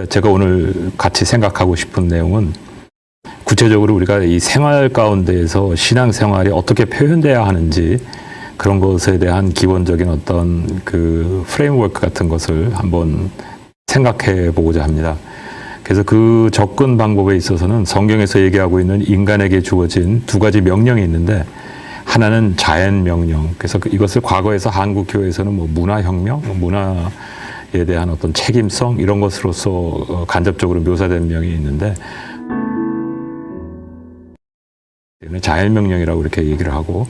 제가 오늘 같이 생각하고 싶은 내용은 구체적으로 우리가 이 생활 가운데에서 신앙생활이 어떻게 표현돼야 하는지 그런 것에 대한 기본적인 어떤 그 프레임워크 같은 것을 한번 생각해 보고자 합니다. 그래서 그 접근 방법에 있어서는 성경에서 얘기하고 있는 인간에게 주어진 두 가지 명령이 있는데, 하나는 자연 명령. 그래서 이것을 과거에서 한국 교회에서는 뭐 문화혁명, 문화에 대한 어떤 책임성 이런 것으로서 간접적으로 묘사된 명이 있는데, 자연명령이라고 이렇게 얘기를 하고,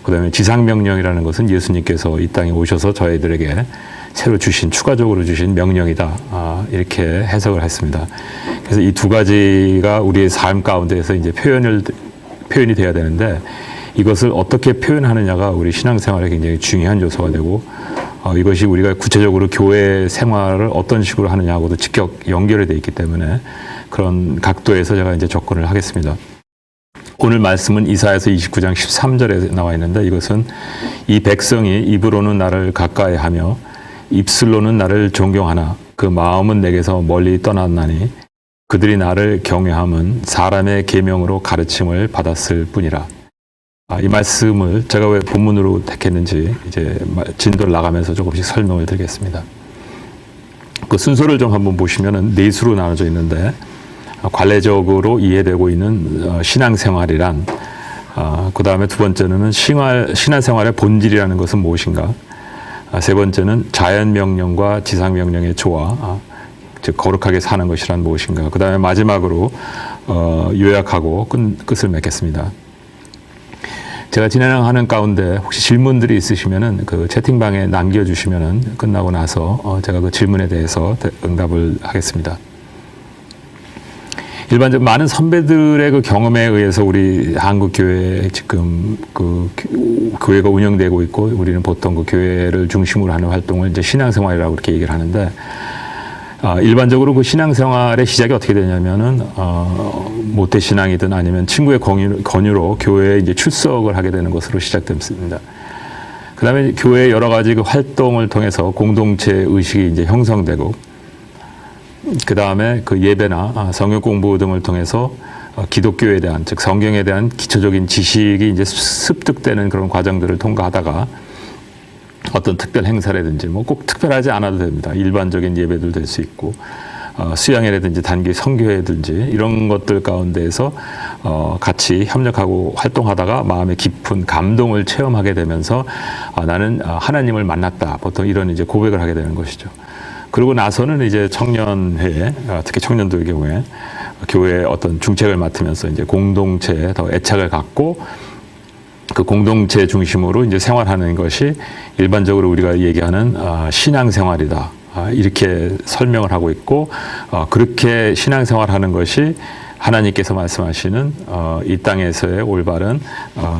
그 다음에 지상명령이라는 것은 예수님께서 이 땅에 오셔서 저희들에게 새로 주신, 추가적으로 주신 명령이다. 이렇게 해석을 했습니다. 그래서 이 두 가지가 우리의 삶 가운데에서 이제 표현이 돼야 되는데, 이것을 어떻게 표현하느냐가 우리 신앙생활에 굉장히 중요한 요소가 되고, 이것이 우리가 구체적으로 교회 생활을 어떤 식으로 하느냐하고도 직접 연결이 되어 있기 때문에 그런 각도에서 제가 이제 접근을 하겠습니다. 오늘 말씀은 이사야서 29장 13절에 나와 있는데, 이것은 이 백성이 입으로는 나를 가까이하며 입술로는 나를 존경하나 그 마음은 내게서 멀리 떠났나니 그들이 나를 경외함은 사람의 계명으로 가르침을 받았을 뿐이라. 이 말씀을 제가 왜 본문으로 택했는지 이제 진도를 나가면서 조금씩 설명을 드리겠습니다. 그 순서를 좀 한번 보시면은 네 수로 나눠져 있는데, 관례적으로 이해되고 있는 신앙생활이란, 그 다음에 두 번째는 신앙생활의 본질이라는 것은 무엇인가, 세 번째는 자연명령과 지상명령의 조화, 즉 거룩하게 사는 것이란 무엇인가, 그 다음에 마지막으로 요약하고 끝을 맺겠습니다. 제가 진행하는 가운데 혹시 질문들이 있으시면은 그 채팅방에 남겨주시면은 끝나고 나서 제가 그 질문에 대해서 응답을 하겠습니다. 일반적으로 많은 선배들의 그 경험에 의해서 우리 한국 교회에 지금 그 교회가 운영되고 있고, 우리는 보통 그 교회를 중심으로 하는 활동을 이제 신앙생활이라고 이렇게 얘기를 하는데, 일반적으로 그 신앙생활의 시작이 어떻게 되냐면은, 모태신앙이든 아니면 친구의 권유로 교회에 이제 출석을 하게 되는 것으로 시작됩니다. 그 다음에 교회의 여러 가지 그 활동을 통해서 공동체 의식이 이제 형성되고, 그 다음에 그 예배나 성경 공부 등을 통해서 기독교에 대한, 즉 성경에 대한 기초적인 지식이 이제 습득되는 그런 과정들을 통과하다가 어떤 특별 행사라든지, 뭐 꼭 특별하지 않아도 됩니다. 일반적인 예배들 될 수 있고, 수양회라든지 단기 선교회든지 이런 것들 가운데에서 같이 협력하고 활동하다가 마음의 깊은 감동을 체험하게 되면서 나는 하나님을 만났다. 보통 이런 이제 고백을 하게 되는 것이죠. 그러고 나서는 이제 청년회, 특히 청년들의 경우에 교회의 어떤 중책을 맡으면서 이제 공동체에 더 애착을 갖고 그 공동체 중심으로 이제 생활하는 것이 일반적으로 우리가 얘기하는 신앙생활이다. 이렇게 설명을 하고 있고, 그렇게 신앙생활하는 것이 하나님께서 말씀하시는 이 땅에서의 올바른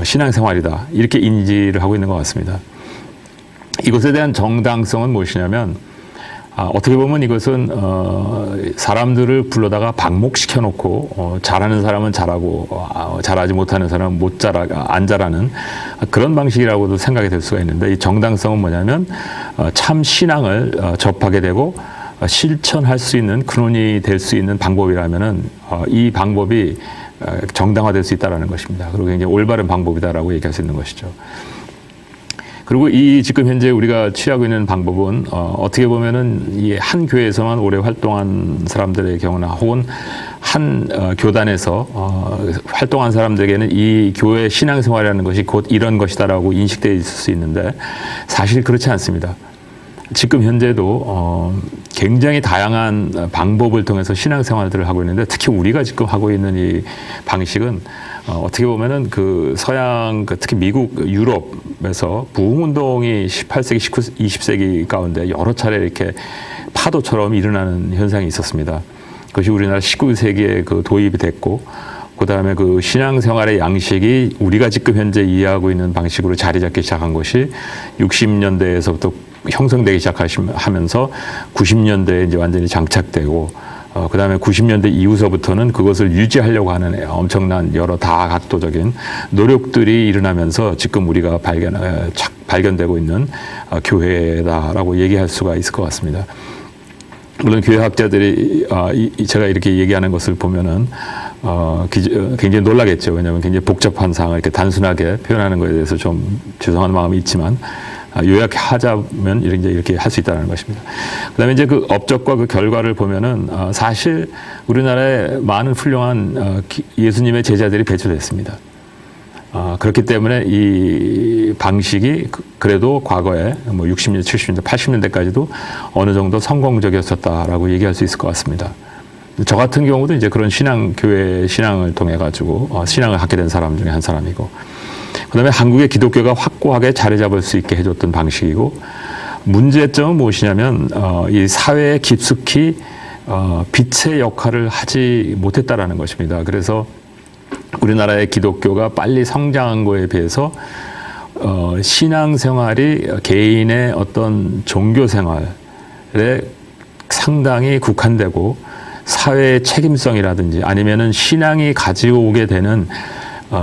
신앙생활이다. 이렇게 인지를 하고 있는 것 같습니다. 이것에 대한 정당성은 무엇이냐면, 어떻게 보면 이것은 사람들을 불러다가 방목시켜 놓고 잘하는 사람은 잘하고 잘하지 못하는 사람은 안 잘하는 그런 방식이라고도 생각이 될 수가 있는데, 이 정당성은 뭐냐면 참 신앙을 접하게 되고 실천할 수 있는 근원이 될 수 있는 방법이라면은 이 방법이 정당화될 수 있다라는 것입니다. 그리고 굉장히 올바른 방법이다라고 얘기할 수 있는 것이죠. 그리고 이 지금 현재 우리가 취하고 있는 방법은 어떻게 보면은 이 한 교회에서만 오래 활동한 사람들의 경우나 혹은 한 교단에서 활동한 사람들에게는 이 교회 신앙생활이라는 것이 곧 이런 것이다라고 인식되어 있을 수 있는데, 사실 그렇지 않습니다. 지금 현재도 굉장히 다양한 방법을 통해서 신앙생활들을 하고 있는데, 특히 우리가 지금 하고 있는 이 방식은 어떻게 보면은 그 서양, 특히 미국, 유럽에서 부흥운동이 18세기, 20세기 가운데 여러 차례 이렇게 파도처럼 일어나는 현상이 있었습니다. 그것이 우리나라 19세기에 그 도입이 됐고, 그 다음에 그 신앙생활의 양식이 우리가 지금 현재 이해하고 있는 방식으로 자리 잡기 시작한 것이 60년대에서부터 형성되기 시작하면서 90년대에 이제 완전히 장착되고, 그 다음에 90년대 이후서부터는 그것을 유지하려고 하는 엄청난 여러 다각도적인 노력들이 일어나면서 지금 우리가 발견되고 있는 교회다라고 얘기할 수가 있을 것 같습니다. 물론 교회학자들이 제가 이렇게 얘기하는 것을 보면은 굉장히 놀라겠죠. 왜냐하면 굉장히 복잡한 상황을 이렇게 단순하게 표현하는 것에 대해서 좀 죄송한 마음이 있지만 요약하자면 이렇게 할 수 있다는 것입니다. 그다음에 이제 그 업적과 그 결과를 보면은 사실 우리나라에 많은 훌륭한 예수님의 제자들이 배출됐습니다. 그렇기 때문에 이 방식이 그래도 과거에 뭐 60년대, 70년대, 80년대까지도 어느 정도 성공적이었었다라고 얘기할 수 있을 것 같습니다. 저 같은 경우도 이제 그런 교회 신앙을 통해 가지고 신앙을 갖게 된 사람 중에 한 사람이고, 그다음에 한국의 기독교가 확고하게 자리 잡을 수 있게 해줬던 방식이고, 문제점은 무엇이냐면 이 사회에 깊숙이 빛의 역할을 하지 못했다라는 것입니다. 그래서 우리나라의 기독교가 빨리 성장한 거에 비해서 신앙생활이 개인의 어떤 종교생활에 상당히 국한되고, 사회의 책임성이라든지 아니면은 신앙이 가져오게 되는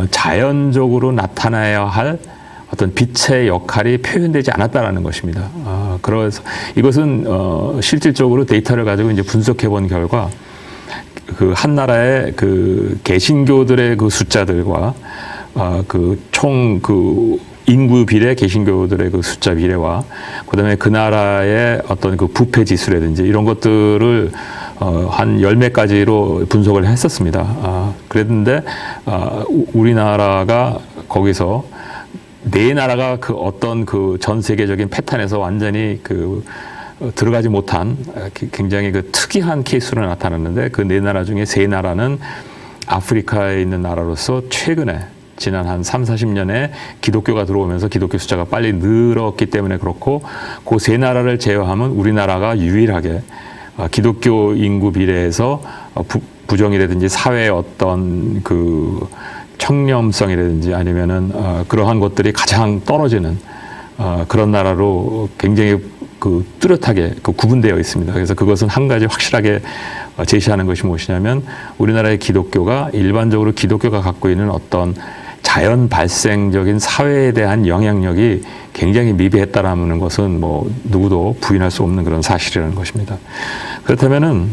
자연적으로 나타나야 할 어떤 빛의 역할이 표현되지 않았다라는 것입니다. 그래서 이것은 실질적으로 데이터를 가지고 이제 분석해 본 결과, 그 한 나라의 그 개신교들의 그 숫자들과 그 총 그 인구 비례, 개신교들의 그 숫자 비례와 그다음에 그 나라의 어떤 그 부패 지수라든지 이런 것들을 한 10몇 가지로 분석을 했었습니다. 그랬는데 우리나라가 거기서 네 나라가 그 어떤 그 전 세계적인 패턴에서 완전히 그 들어가지 못한 굉장히 그 특이한 케이스로 나타났는데, 그 네 나라 중에 세 나라는 아프리카에 있는 나라로서 최근에 지난 한 3, 40년에 기독교가 들어오면서 기독교 숫자가 빨리 늘었기 때문에 그렇고, 그 세 나라를 제외하면 우리나라가 유일하게 기독교 인구 비례에서 부정이라든지 사회의 어떤 그 청렴성이라든지 아니면은 그러한 것들이 가장 떨어지는 그런 나라로 굉장히 그 뚜렷하게 그 구분되어 있습니다. 그래서 그것은 한 가지 확실하게 제시하는 것이 무엇이냐면, 우리나라의 기독교가 일반적으로 기독교가 갖고 있는 어떤 자연 발생적인 사회에 대한 영향력이 굉장히 미비했다라는 것은 뭐 누구도 부인할 수 없는 그런 사실이라는 것입니다. 그렇다면은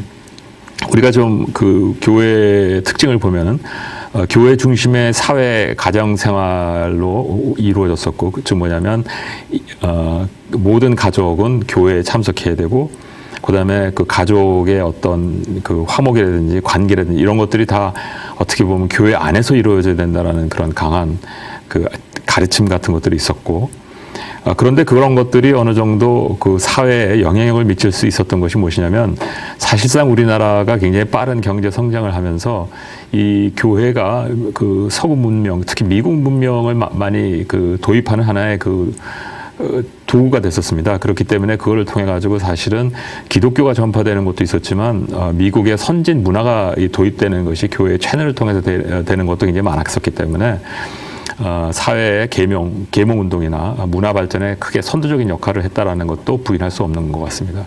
우리가 좀 그 교회의 특징을 보면은 교회 중심의 사회 가정 생활로 이루어졌었고, 즉 뭐냐면 모든 가족은 교회에 참석해야 되고, 그다음에 그 가족의 어떤 그 화목이라든지 관계라든지 이런 것들이 다 어떻게 보면 교회 안에서 이루어져야 된다라는 그런 강한 그 가르침 같은 것들이 있었고, 그런데 그런 것들이 어느 정도 그 사회에 영향력을 미칠 수 있었던 것이 무엇이냐면, 사실상 우리나라가 굉장히 빠른 경제 성장을 하면서 이 교회가 그 서구 문명, 특히 미국 문명을 많이 그 도입하는 하나의 그 도구가 됐었습니다. 그렇기 때문에 그걸 통해 가지고 사실은 기독교가 전파되는 것도 있었지만 미국의 선진 문화가 도입되는 것이 교회의 채널을 통해서 되는 것도 굉장히 많았었기 때문에 사회의 계몽 운동이나 문화 발전에 크게 선두적인 역할을 했다라는 것도 부인할 수 없는 것 같습니다.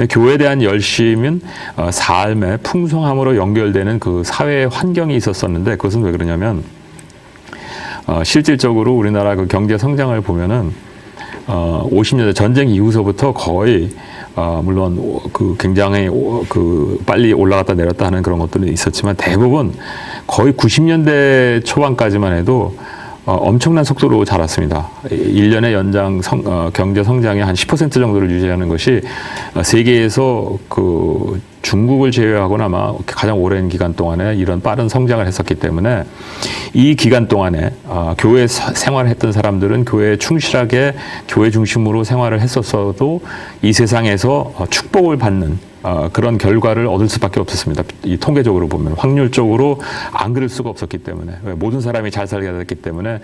교회에 대한 열심은 삶의 풍성함으로 연결되는 그 사회 환경이 있었었는데, 그것은 왜 그러냐면 실질적으로 우리나라 그 경제 성장을 보면은 50년대 전쟁 이후서부터 거의 물론 그 굉장히 그 빨리 올라갔다 내렸다 하는 그런 것들은 있었지만, 대부분 거의 90년대 초반까지만 해도 엄청난 속도로 자랐습니다. 1년의 연장 경제 성장이 한 10% 정도를 유지하는 것이 세계에서 그 중국을 제외하고는 아마 가장 오랜 기간 동안에 이런 빠른 성장을 했었기 때문에, 이 기간 동안에 교회 생활을 했던 사람들은 교회에 충실하게 교회 중심으로 생활을 했었어도 이 세상에서 축복을 받는 그런 결과를 얻을 수밖에 없었습니다. 이 통계적으로 보면 확률적으로 안 그럴 수가 없었기 때문에, 모든 사람이 잘 살게 됐기 때문에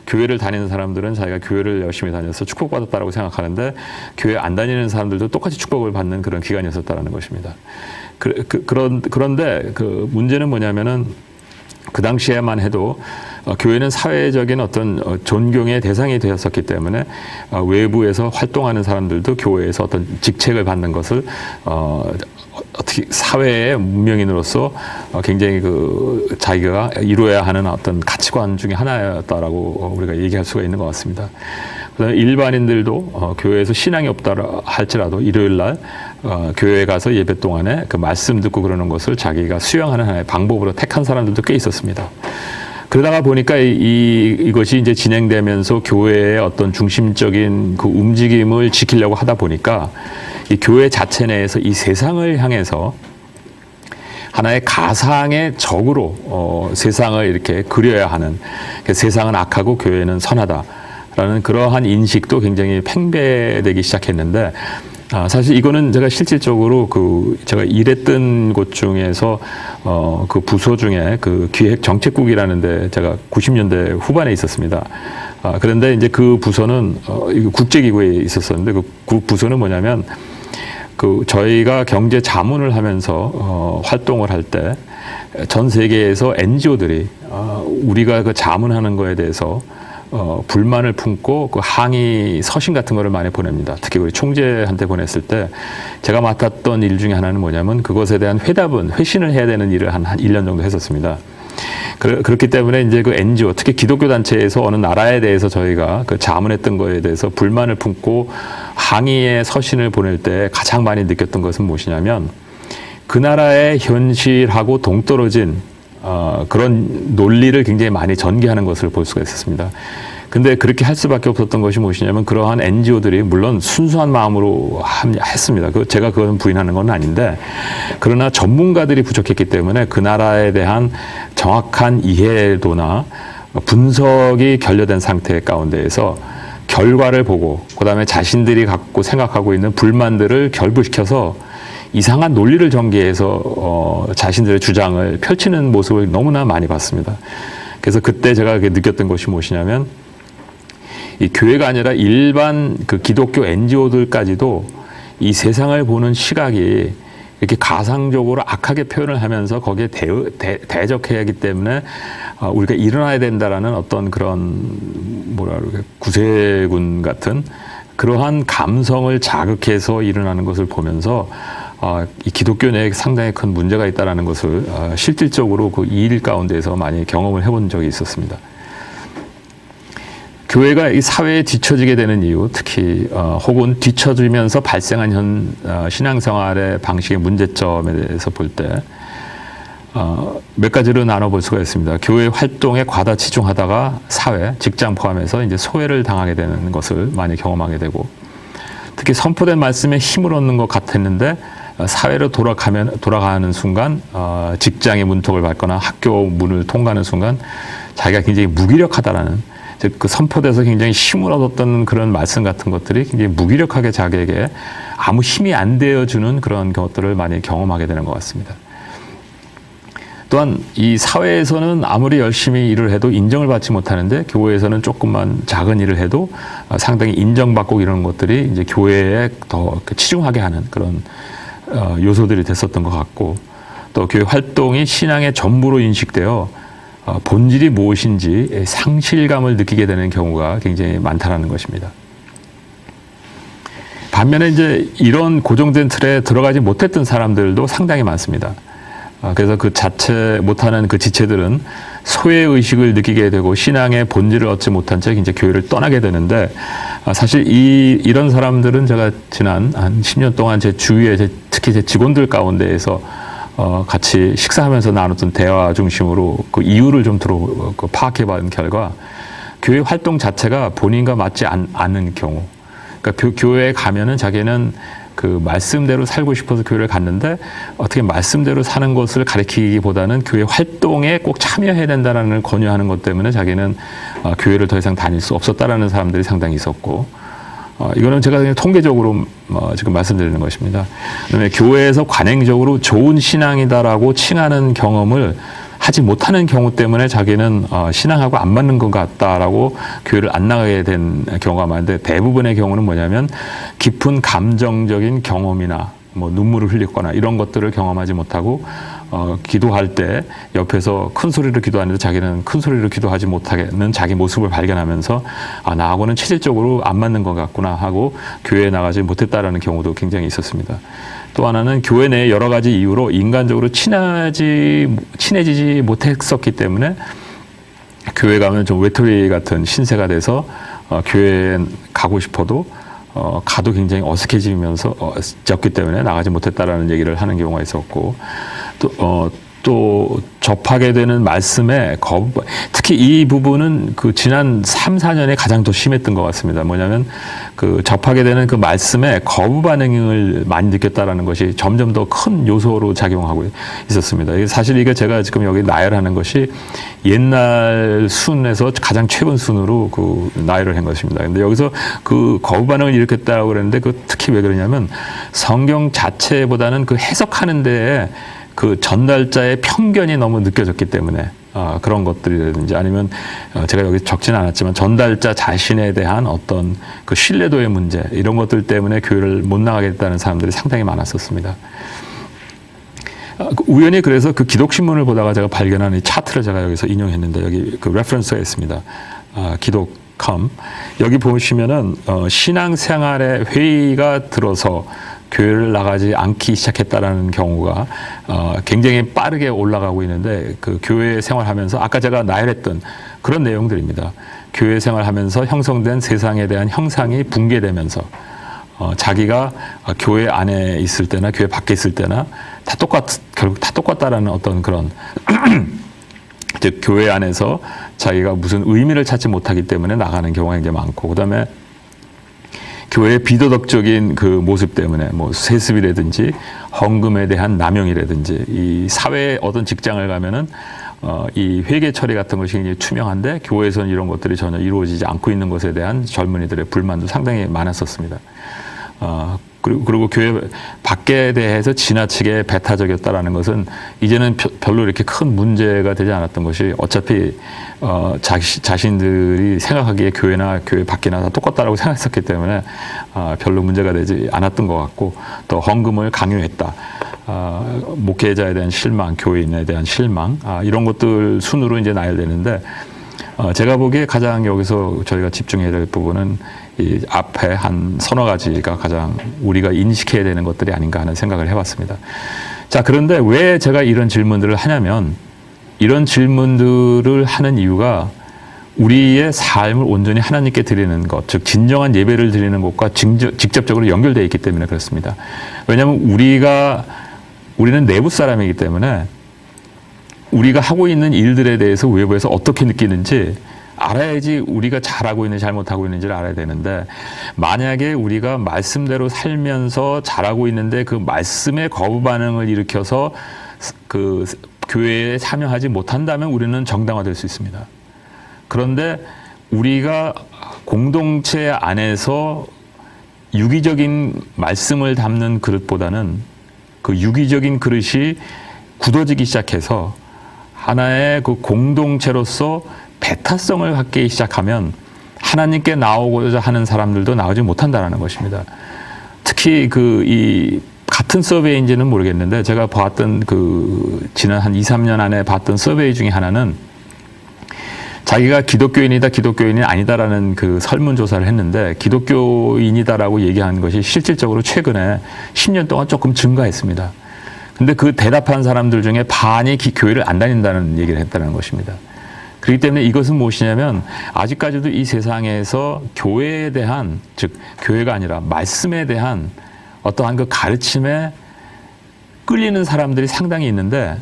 교회를 다니는 사람들은 자기가 교회를 열심히 다녀서 축복받았다라고 생각하는데, 교회 안 다니는 사람들도 똑같이 축복을 받는 그런 기간이었었다라는 것입니다. 그런데 그 문제는 뭐냐면은, 그 당시에만 해도 교회는 사회적인 어떤 존경의 대상이 되었었기 때문에 외부에서 활동하는 사람들도 교회에서 어떤 직책을 받는 것을 어떻게 사회의 문명인으로서 굉장히 그 자기가 이루어야 하는 어떤 가치관 중에 하나였다라고 우리가 얘기할 수가 있는 것 같습니다. 그다음에 일반인들도 교회에서 신앙이 없다 할지라도 일요일 날 교회에 가서 예배 동안에 그 말씀 듣고 그러는 것을 자기가 수용하는 하나의 방법으로 택한 사람들도 꽤 있었습니다. 그러다가 보니까 이것이 이제 진행되면서 교회의 어떤 중심적인 그 움직임을 지키려고 하다 보니까 이 교회 자체 내에서 이 세상을 향해서 하나의 가상의 적으로 세상을 이렇게 그려야 하는, 세상은 악하고 교회는 선하다라는 그러한 인식도 굉장히 팽배되기 시작했는데, 사실 이거는 제가 실질적으로 제가 일했던 곳 중에서 그 부서 중에 그 기획정책국이라는데 제가 90년대 후반에 있었습니다. 그런데 이제 그 부서는 국제기구에 있었었는데 그 부서는 뭐냐면 저희가 경제 자문을 하면서 활동을 할 때 전 세계에서 NGO들이 우리가 그 자문하는 거에 대해서 불만을 품고 그 항의 서신 같은 거를 많이 보냅니다. 특히 우리 총재한테 보냈을 때 제가 맡았던 일 중에 하나는 뭐냐면 그것에 대한 회신을 해야 되는 일을 한 1년 정도 했었습니다. 그렇기 때문에 이제 그 NGO, 특히 기독교 단체에서 어느 나라에 대해서 저희가 그 자문했던 거에 대해서 불만을 품고 항의의 서신을 보낼 때 가장 많이 느꼈던 것은 무엇이냐면 그 나라의 현실하고 동떨어진 그런 논리를 굉장히 많이 전개하는 것을 볼 수가 있었습니다. 근데 그렇게 할 수밖에 없었던 것이 무엇이냐면 그러한 NGO들이 물론 순수한 마음으로 했습니다. 제가 그건 부인하는 건 아닌데 그러나 전문가들이 부족했기 때문에 그 나라에 대한 정확한 이해도나 분석이 결여된 상태 가운데에서 결과를 보고 그다음에 자신들이 갖고 생각하고 있는 불만들을 결부시켜서 이상한 논리를 전개해서 자신들의 주장을 펼치는 모습을 너무나 많이 봤습니다. 그래서 그때 제가 느꼈던 것이 무엇이냐면 이 교회가 아니라 일반 그 기독교 NGO들까지도 이 세상을 보는 시각이 이렇게 가상적으로 악하게 표현을 하면서 거기에 대적해야 하기 때문에 우리가 일어나야 된다라는 어떤 그런 구세군 같은 그러한 감성을 자극해서 일어나는 것을 보면서 이 기독교 내에 상당히 큰 문제가 있다는 것을 실질적으로 그 일 가운데서 많이 경험을 해본 적이 있었습니다. 교회가 이 사회에 뒤처지게 되는 이유, 특히 혹은 뒤처지면서 발생한 신앙생활의 방식의 문제점에 대해서 볼 때 몇 가지로 나눠볼 수가 있습니다. 교회 활동에 과다 치중하다가 사회, 직장 포함해서 이제 소외를 당하게 되는 것을 많이 경험하게 되고, 특히 선포된 말씀에 힘을 얻는 것 같았는데 사회로 돌아가는 순간 직장의 문턱을 밟거나 학교 문을 통과하는 순간 자기가 굉장히 무기력하다라는, 즉 그 선포돼서 굉장히 힘을 얻었던 그런 말씀 같은 것들이 굉장히 무기력하게 자기에게 아무 힘이 안 되어주는 그런 것들을 많이 경험하게 되는 것 같습니다. 또한 이 사회에서는 아무리 열심히 일을 해도 인정을 받지 못하는데 교회에서는 조금만 작은 일을 해도 상당히 인정받고 이런 것들이 이제 교회에 더 치중하게 하는 그런 요소들이 됐었던 것 같고, 또 교회 활동이 신앙의 전부로 인식되어 본질이 무엇인지 상실감을 느끼게 되는 경우가 굉장히 많다라는 것입니다. 반면에 이제 이런 고정된 틀에 들어가지 못했던 사람들도 상당히 많습니다. 그래서 그 자체 못하는 그 지체들은 소외의식을 느끼게 되고 신앙의 본질을 얻지 못한 채 이제 교회를 떠나게 되는데, 사실 이런 사람들은 제가 지난 한 10년 동안 제 주위에 특히 제 직원들 가운데에서 같이 식사하면서 나눴던 대화 중심으로 그 이유를 좀 파악해 본 결과, 교회 활동 자체가 본인과 맞지 않는 경우, 그러니까 교회에 가면은 자기는 그 말씀대로 살고 싶어서 교회를 갔는데 어떻게 말씀대로 사는 것을 가리키기보다는 교회 활동에 꼭 참여해야 된다라는 걸 권유하는 것 때문에 자기는 교회를 더 이상 다닐 수 없었다라는 사람들이 상당히 있었고, 이거는 제가 그냥 통계적으로 지금 말씀드리는 것입니다. 그다음에 교회에서 관행적으로 좋은 신앙이다라고 칭하는 경험을 하지 못하는 경우 때문에 자기는 신앙하고 안 맞는 것 같다라고 교회를 안 나가게 된 경우가 많은데, 대부분의 경우는 뭐냐면 깊은 감정적인 경험이나 눈물을 흘렸거나 이런 것들을 경험하지 못하고 기도할 때 옆에서 큰 소리로 기도하는데 자기는 큰 소리로 기도하지 못하는 자기 모습을 발견하면서 나하고는 체질적으로 안 맞는 것 같구나 하고 교회에 나가지 못했다라는 경우도 굉장히 있었습니다. 또 하나는 교회 내에 여러 가지 이유로 인간적으로 친해지지 못했었기 때문에 교회 가면 좀 외톨이 같은 신세가 돼서 교회에 가고 싶어도 가도 굉장히 어색해지면서 졌기 때문에 나가지 못했다라는 얘기를 하는 경우가 있었고 또 접하게 되는 말씀에 거부, 특히 이 부분은 그 지난 3, 4년에 가장 더 심했던 것 같습니다. 뭐냐면 그 접하게 되는 그 말씀에 거부 반응을 많이 느꼈다라는 것이 점점 더 큰 요소로 작용하고 있었습니다. 사실 이게 제가 지금 여기 나열하는 것이 옛날 순에서 가장 최근 순으로 그 나열을 한 것입니다. 근데 여기서 그 거부 반응을 일으켰다고 그랬는데 그 특히 왜 그러냐면 성경 자체보다는 그 해석하는 데에 그 전달자의 편견이 너무 느껴졌기 때문에 그런 것들이라든지 아니면 제가 여기 적지는 않았지만 전달자 자신에 대한 어떤 그 신뢰도의 문제 이런 것들 때문에 교회를 못 나가겠다는 사람들이 상당히 많았었습니다. 우연히 그래서 그 기독신문을 보다가 제가 발견한 이 차트를 제가 여기서 인용했는데 여기 그 레퍼런스가 있습니다. 기독컴 여기 보시면은 신앙생활의 회의가 들어서 교회를 나가지 않기 시작했다라는 경우가 굉장히 빠르게 올라가고 있는데 그 교회 생활하면서 아까 제가 나열했던 그런 내용들입니다. 교회 생활하면서 형성된 세상에 대한 형상이 붕괴되면서 자기가 교회 안에 있을 때나 교회 밖에 있을 때나 결국 다 똑같다라는 어떤 그런 즉 교회 안에서 자기가 무슨 의미를 찾지 못하기 때문에 나가는 경우가 굉장히 많고 그다음에 교회의 비도덕적인 그 모습 때문에 뭐 세습이라든지 헌금에 대한 남용이라든지 이 사회에 어떤 직장을 가면은 이 회계 처리 같은 것이 굉장히 투명한데 교회에서는 이런 것들이 전혀 이루어지지 않고 있는 것에 대한 젊은이들의 불만도 상당히 많았었습니다. 그리고 교회 밖에 대해서 지나치게 배타적이었다라는 것은 이제는 별로 이렇게 큰 문제가 되지 않았던 것이 어차피 자신들이 생각하기에 교회나 교회 밖이나 다 똑같다라고 생각했었기 때문에 별로 문제가 되지 않았던 것 같고 또 헌금을 강요했다. 목회자에 대한 실망, 교인에 대한 실망 이런 것들 순으로 이제 나열되는데 제가 보기에 가장 여기서 저희가 집중해야 될 부분은 이 앞에 한 서너 가지가 가장 우리가 인식해야 되는 것들이 아닌가 하는 생각을 해봤습니다. 자, 그런데 왜 제가 이런 질문들을 하냐면 이런 질문들을 하는 이유가 우리의 삶을 온전히 하나님께 드리는 것, 즉 진정한 예배를 드리는 것과 직접적으로 연결되어 있기 때문에 그렇습니다. 왜냐하면 우리는 내부 사람이기 때문에 우리가 하고 있는 일들에 대해서 외부에서 어떻게 느끼는지 알아야지 우리가 잘하고 있는지 잘못하고 있는지를 알아야 되는데 만약에 우리가 말씀대로 살면서 잘하고 있는데 그 말씀의 거부 반응을 일으켜서 그 교회에 참여하지 못한다면 우리는 정당화될 수 있습니다. 그런데 우리가 공동체 안에서 유기적인 말씀을 담는 그릇보다는 그 유기적인 그릇이 굳어지기 시작해서 하나의 그 공동체로서 배타성을 갖기 시작하면 하나님께 나오고자 하는 사람들도 나오지 못한다는 것입니다. 특히 이 같은 서베이인지는 모르겠는데 제가 봤던 지난 한 2, 3년 안에 봤던 서베이 중에 하나는 자기가 기독교인이다, 기독교인이 아니다라는 그 설문조사를 했는데 기독교인이다라고 얘기하는 것이 실질적으로 최근에 10년 동안 조금 증가했습니다. 근데 그 대답한 사람들 중에 반이 교회를 안 다닌다는 얘기를 했다는 것입니다. 그렇기 때문에 이것은 무엇이냐면 아직까지도 이 세상에서 교회에 대한, 즉 교회가 아니라 말씀에 대한 어떠한 그 가르침에 끌리는 사람들이 상당히 있는데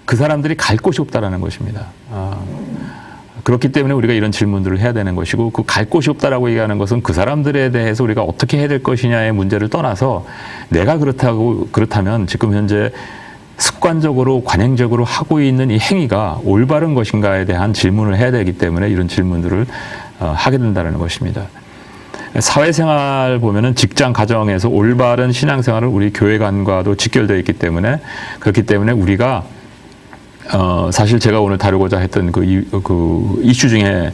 그 사람들이 갈 곳이 없다라는 것입니다. 그렇기 때문에 우리가 이런 질문들을 해야 되는 것이고 그 갈 곳이 없다라고 얘기하는 것은 그 사람들에 대해서 우리가 어떻게 해야 될 것이냐의 문제를 떠나서 내가 그렇다면 지금 현재 습관적으로 관행적으로 하고 있는 이 행위가 올바른 것인가에 대한 질문을 해야 되기 때문에 이런 질문들을 하게 된다는 것입니다. 사회생활 보면은 직장, 가정에서 올바른 신앙생활을 우리 교회관과도 직결되어 있기 때문에 그렇기 때문에 우리가 사실 제가 오늘 다루고자 했던 그 이슈 중에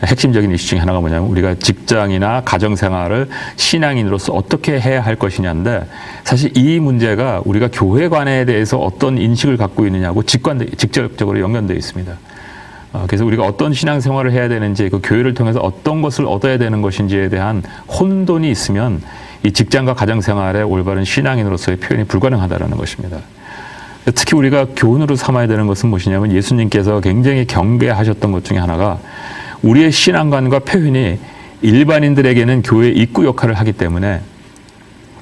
핵심적인 이슈 중에 하나가 뭐냐면 우리가 직장이나 가정생활을 신앙인으로서 어떻게 해야 할 것이냐인데 사실 이 문제가 우리가 교회관에 대해서 어떤 인식을 갖고 있느냐고 직접적으로 연관되어 있습니다. 그래서 우리가 어떤 신앙생활을 해야 되는지 그 교회를 통해서 어떤 것을 얻어야 되는 것인지에 대한 혼돈이 있으면 이 직장과 가정생활의 올바른 신앙인으로서의 표현이 불가능하다는 것입니다. 특히 우리가 교훈으로 삼아야 되는 것은 무엇이냐면 예수님께서 굉장히 경계하셨던 것 중에 하나가 우리의 신앙관과 표현이 일반인들에게는 교회 입구 역할을 하기 때문에,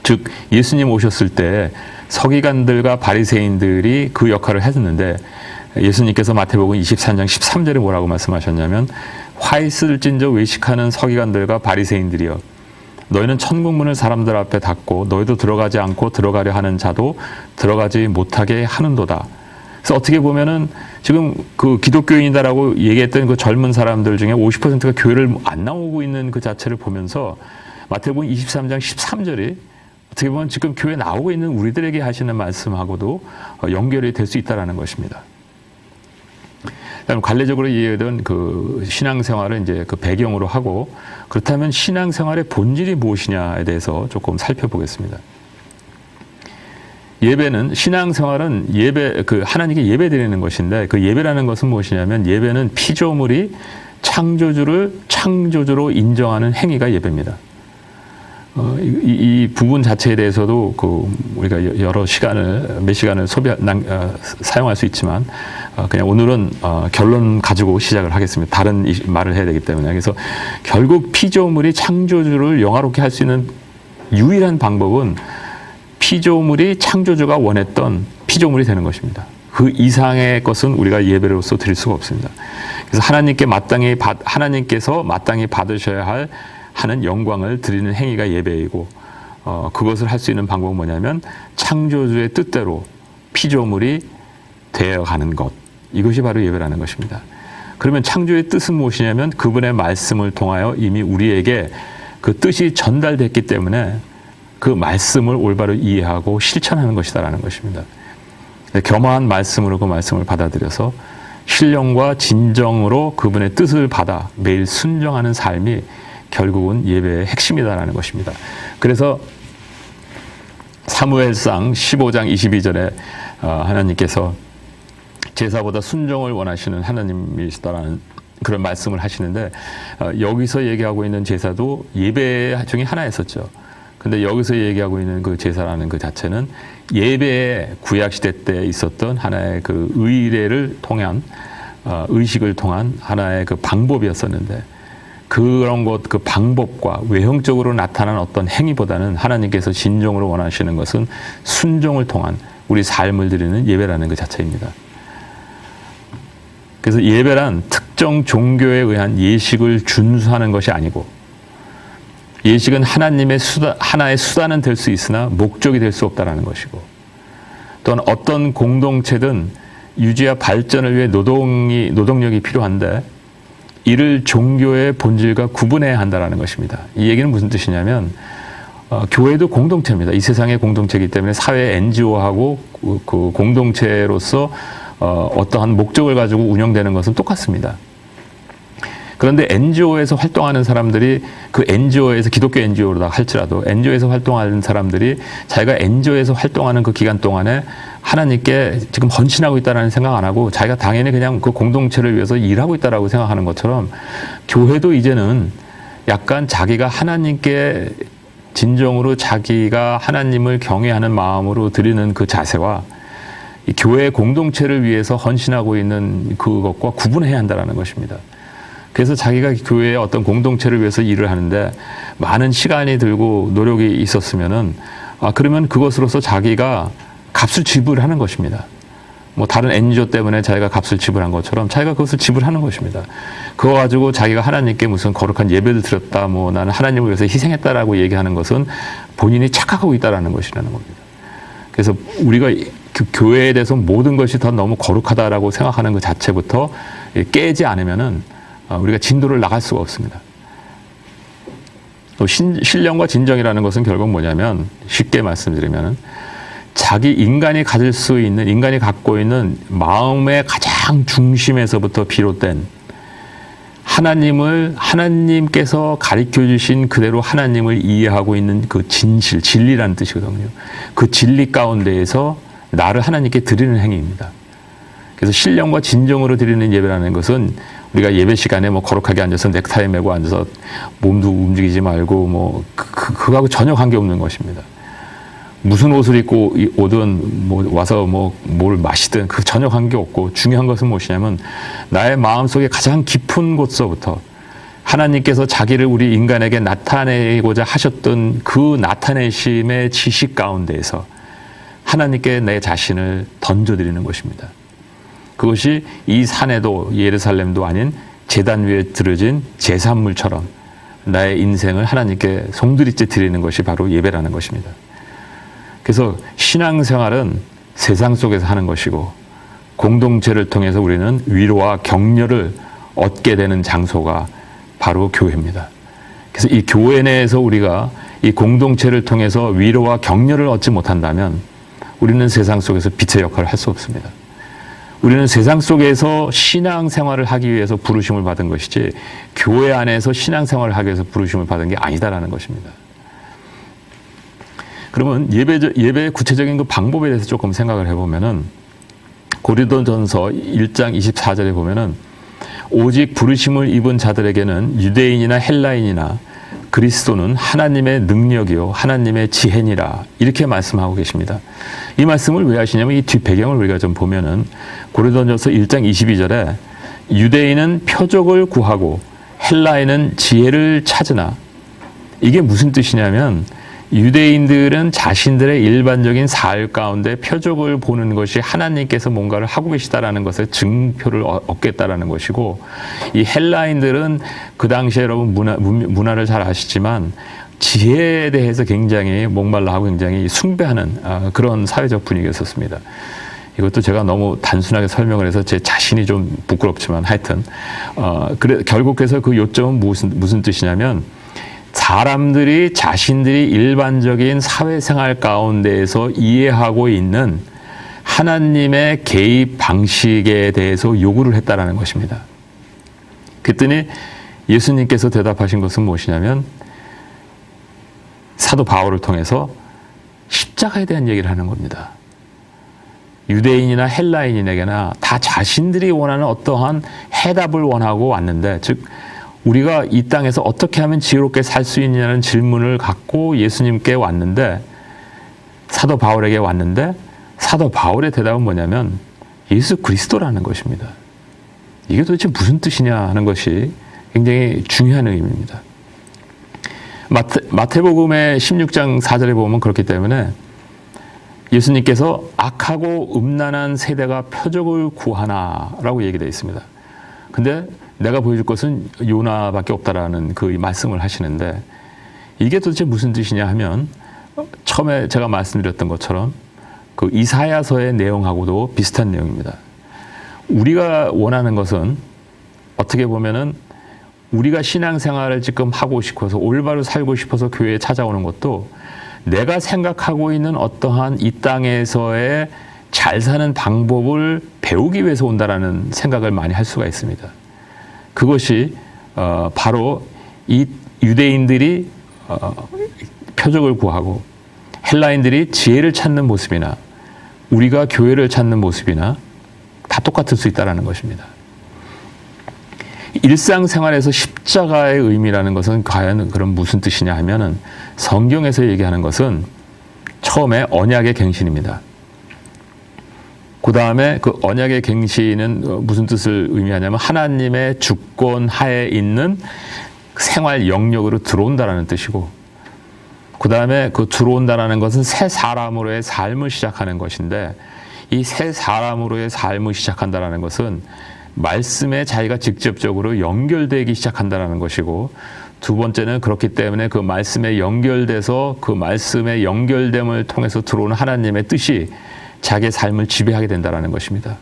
즉 예수님 오셨을 때 서기관들과 바리새인들이 그 역할을 했었는데, 예수님께서 마태복음 24장 13절에 뭐라고 말씀하셨냐면, 화 있을진저 외식하는 서기관들과 바리새인들이여, 너희는 천국문을 사람들 앞에 닫고 너희도 들어가지 않고 들어가려 하는 자도 들어가지 못하게 하는도다. 그래서 어떻게 보면은 지금 그 기독교인이다라고 얘기했던 그 젊은 사람들 중에 50%가 교회를 안 나오고 있는 그 자체를 보면서 마태복음 23장 13절이 어떻게 보면 지금 교회 나오고 있는 우리들에게 하시는 말씀하고도 연결이 될 수 있다라는 것입니다. 그다음 관례적으로 이해하던 그 신앙생활을 이제 그 배경으로 하고, 그렇다면 신앙생활의 본질이 무엇이냐에 대해서 조금 살펴보겠습니다. 예배는, 신앙생활은 예배, 그 하나님께 예배드리는 것인데, 그 예배라는 것은 무엇이냐면, 예배는 피조물이 창조주를 창조주로 인정하는 행위가 예배입니다. 이 부분 자체에 대해서도 그 우리가 몇 시간을 사용할 수 있지만, 그냥 오늘은 결론 가지고 시작을 하겠습니다. 다른 말을 해야 되기 때문에. 그래서 결국 피조물이 창조주를 영화롭게 할 수 있는 유일한 방법은 피조물이 창조주가 원했던 피조물이 되는 것입니다. 그 이상의 것은 우리가 예배로서 드릴 수가 없습니다. 그래서 하나님께서 마땅히 받으셔야 하는 영광을 드리는 행위가 예배이고, 그것을 할 수 있는 방법은 뭐냐면 창조주의 뜻대로 피조물이 되어가는 것, 이것이 바로 예배라는 것입니다. 그러면 창조의 뜻은 무엇이냐면 그분의 말씀을 통하여 이미 우리에게 그 뜻이 전달됐기 때문에 그 말씀을 올바로 이해하고 실천하는 것이다라는 것입니다. 겸허한 말씀으로 그 말씀을 받아들여서 신령과 진정으로 그분의 뜻을 받아 매일 순종하는 삶이 결국은 예배의 핵심이다라는 것입니다. 그래서 사무엘상 15장 22절에 하나님께서 제사보다 순종을 원하시는 하나님이시다라는 그런 말씀을 하시는데, 여기서 얘기하고 있는 제사도 예배 중에 하나였었죠. 근데 여기서 얘기하고 있는 그 제사라는 그 자체는 예배의 구약시대 때 있었던 하나의 그 의례를 통한, 의식을 통한 하나의 그 방법이었었는데, 그런 것, 그 방법과 외형적으로 나타난 어떤 행위보다는 하나님께서 진정으로 원하시는 것은 순종을 통한 우리 삶을 드리는 예배라는 그 자체입니다. 그래서 예배란 특정 종교에 의한 예식을 준수하는 것이 아니고, 예식은 하나님의 하나의 수단은 될 수 있으나 목적이 될 수 없다는 것이고, 또한 어떤 공동체든 유지와 발전을 위해 노동력이 필요한데 이를 종교의 본질과 구분해야 한다는 것입니다. 이 얘기는 무슨 뜻이냐면, 교회도 공동체입니다. 이 세상의 공동체이기 때문에 사회 NGO하고 그 공동체로서 어떠한 목적을 가지고 운영되는 것은 똑같습니다. 그런데 NGO에서 활동하는 사람들이 그 NGO에서 기독교 NGO로다 할지라도 NGO에서 활동하는 사람들이 자기가 NGO에서 활동하는 그 기간 동안에 하나님께 지금 헌신하고 있다는 생각 안 하고 자기가 당연히 그냥 그 공동체를 위해서 일하고 있다라고 생각하는 것처럼, 교회도 이제는 약간 자기가 하나님께 진정으로 자기가 하나님을 경외하는 마음으로 드리는 그 자세와 이 교회 공동체를 위해서 헌신하고 있는 그것과 구분해야 한다는 것입니다. 그래서 자기가 교회의 어떤 공동체를 위해서 일을 하는데 많은 시간이 들고 노력이 있었으면은, 그러면 그것으로서 자기가 값을 지불하는 것입니다. 뭐 다른 NGO 때문에 자기가 값을 지불한 것처럼 자기가 그것을 지불하는 것입니다. 그거 가지고 자기가 하나님께 무슨 거룩한 예배를 드렸다, 뭐 나는 하나님을 위해서 희생했다라고 얘기하는 것은 본인이 착각하고 있다라는 것이라는 겁니다. 그래서 우리가 교회에 대해서 모든 것이 더 너무 거룩하다라고 생각하는 것 자체부터 깨지 않으면은 우리가 진도를 나갈 수가 없습니다. 또 신령과 진정이라는 것은 결국 뭐냐면, 쉽게 말씀드리면은 인간이 갖고 있는 마음의 가장 중심에서부터 비롯된 하나님께서 가르쳐 주신 그대로 하나님을 이해하고 있는 그 진리라는 뜻이거든요. 그 진리 가운데에서 나를 하나님께 드리는 행위입니다. 그래서 신령과 진정으로 드리는 예배라는 것은 우리가 예배 시간에 뭐 거룩하게 앉아서 넥타이 메고 앉아서 몸도 움직이지 말고 뭐 그거하고 전혀 관계없는 것입니다. 무슨 옷을 입고 오든 뭐 와서 뭘 마시든 그 전혀 관계없고, 중요한 것은 무엇이냐면 나의 마음속에 가장 깊은 곳서부터 하나님께서 자기를 우리 인간에게 나타내고자 하셨던 그 나타내심의 지식 가운데에서 하나님께 내 자신을 던져드리는 것입니다. 그것이 이 산에도 예루살렘도 아닌 제단 위에 들어진 제산물처럼 나의 인생을 하나님께 송두리째 드리는 것이 바로 예배라는 것입니다. 그래서 신앙생활은 세상 속에서 하는 것이고 공동체를 통해서 우리는 위로와 격려를 얻게 되는 장소가 바로 교회입니다. 그래서 이 교회 내에서 우리가 이 공동체를 통해서 위로와 격려를 얻지 못한다면 우리는 세상 속에서 빛의 역할을 할 수 없습니다. 우리는 세상 속에서 신앙생활을 하기 위해서 부르심을 받은 것이지 교회 안에서 신앙생활을 하기 위해서 부르심을 받은 게 아니다라는 것입니다. 그러면 예배의 구체적인 그 방법에 대해서 조금 생각을 해보면은 고린도전서 1장 24절에 보면은 오직 부르심을 입은 자들에게는 유대인이나 헬라인이나 그리스도는 하나님의 능력이요 하나님의 지혜니라 이렇게 말씀하고 계십니다. 이 말씀을 왜 하시냐면 이 뒷배경을 우리가 좀 보면은 고린도전서 1장 22절에 유대인은 표적을 구하고 헬라인은 지혜를 찾으나 이게 무슨 뜻이냐면 유대인들은 자신들의 일반적인 삶 가운데 표적을 보는 것이 하나님께서 뭔가를 하고 계시다라는 것에 증표를 얻겠다라는 것이고 이 헬라인들은 그 당시에 여러분 문화를 잘 아시지만 지혜에 대해서 굉장히 목말라 하고 굉장히 숭배하는 그런 사회적 분위기가 있었습니다. 이것도 제가 너무 단순하게 설명을 해서 제 자신이 좀 부끄럽지만 하여튼 결국 그래서 그 요점은 무슨 뜻이냐면 사람들이 자신들이 일반적인 사회생활 가운데에서 이해하고 있는 하나님의 개입 방식에 대해서 요구를 했다라는 것입니다. 그랬더니 예수님께서 대답하신 것은 무엇이냐면 사도 바울을 통해서 십자가에 대한 얘기를 하는 겁니다. 유대인이나 헬라인에게나 다 자신들이 원하는 어떠한 해답을 원하고 왔는데 즉 우리가 이 땅에서 어떻게 하면 지혜롭게 살 수 있느냐는 질문을 갖고 예수님께 왔는데 사도 바울에게 왔는데 사도 바울의 대답은 뭐냐면 예수 그리스도라는 것입니다. 이게 도대체 무슨 뜻이냐 하는 것이 굉장히 중요한 의미입니다. 마태복음의 16장 4절에 보면 그렇기 때문에 예수님께서 악하고 음란한 세대가 표적을 구하나라고 얘기되어 있습니다. 근데 내가 보여줄 것은 요나밖에 없다라는 그 말씀을 하시는데 이게 도대체 무슨 뜻이냐 하면 처음에 제가 말씀드렸던 것처럼 그 이사야서의 내용하고도 비슷한 내용입니다. 우리가 원하는 것은 어떻게 보면은 우리가 신앙생활을 지금 하고 싶어서 올바로 살고 싶어서 교회에 찾아오는 것도 내가 생각하고 있는 어떠한 이 땅에서의 잘 사는 방법을 배우기 위해서 온다라는 생각을 많이 할 수가 있습니다. 그것이 바로 이 유대인들이 표적을 구하고 헬라인들이 지혜를 찾는 모습이나 우리가 교회를 찾는 모습이나 다 똑같을 수 있다는 것입니다. 일상생활에서 십자가의 의미라는 것은 과연 그럼 무슨 뜻이냐 하면은 성경에서 얘기하는 것은 처음에 언약의 갱신입니다. 그 다음에 그 언약의 갱신은 무슨 뜻을 의미하냐면 하나님의 주권 하에 있는 생활 영역으로 들어온다라는 뜻이고 그 다음에 그 들어온다라는 것은 새 사람으로의 삶을 시작하는 것인데 이 새 사람으로의 삶을 시작한다라는 것은 말씀에 자기가 직접적으로 연결되기 시작한다라는 것이고 두 번째는 그렇기 때문에 그 말씀에 연결돼서 그 말씀의 연결됨을 통해서 들어오는 하나님의 뜻이 자기의 삶을 지배하게 된다는 것입니다.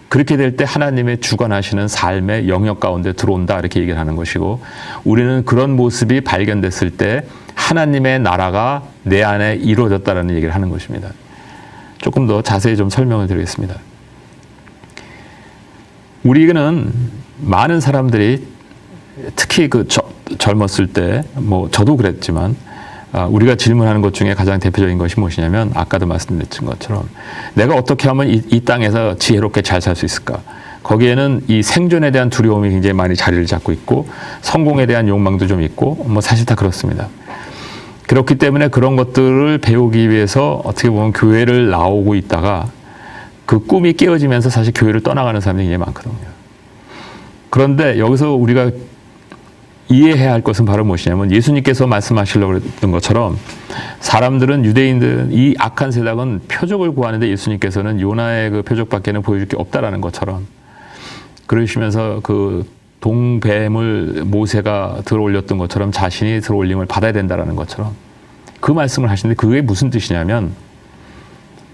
그렇게 될 때 하나님의 주관하시는 삶의 영역 가운데 들어온다 이렇게 얘기를 하는 것이고 우리는 그런 모습이 발견됐을 때 하나님의 나라가 내 안에 이루어졌다는 얘기를 하는 것입니다. 조금 더 자세히 좀 설명을 드리겠습니다. 우리는 많은 사람들이 특히 그 젊었을 때 뭐 저도 그랬지만 우리가 질문하는 것 중에 가장 대표적인 것이 무엇이냐면 아까도 말씀드렸던 것처럼 내가 어떻게 하면 이 땅에서 지혜롭게 잘 살 수 있을까? 거기에는 이 생존에 대한 두려움이 굉장히 많이 자리를 잡고 있고 성공에 대한 욕망도 좀 있고 뭐 사실 다 그렇습니다. 그렇기 때문에 그런 것들을 배우기 위해서 어떻게 보면 교회를 나오고 있다가 그 꿈이 깨어지면서 사실 교회를 떠나가는 사람들이 굉장히 많거든요. 그런데 여기서 우리가 이해해야 할 것은 바로 무엇이냐면 예수님께서 말씀하시려고 했던 것처럼 사람들은 유대인들은 이 악한 세상은 표적을 구하는데 예수님께서는 요나의 그 표적밖에는 보여줄 게 없다라는 것처럼 그러시면서 그 동뱀을 모세가 들어올렸던 것처럼 자신이 들어올림을 받아야 된다라는 것처럼 그 말씀을 하시는데 그게 무슨 뜻이냐면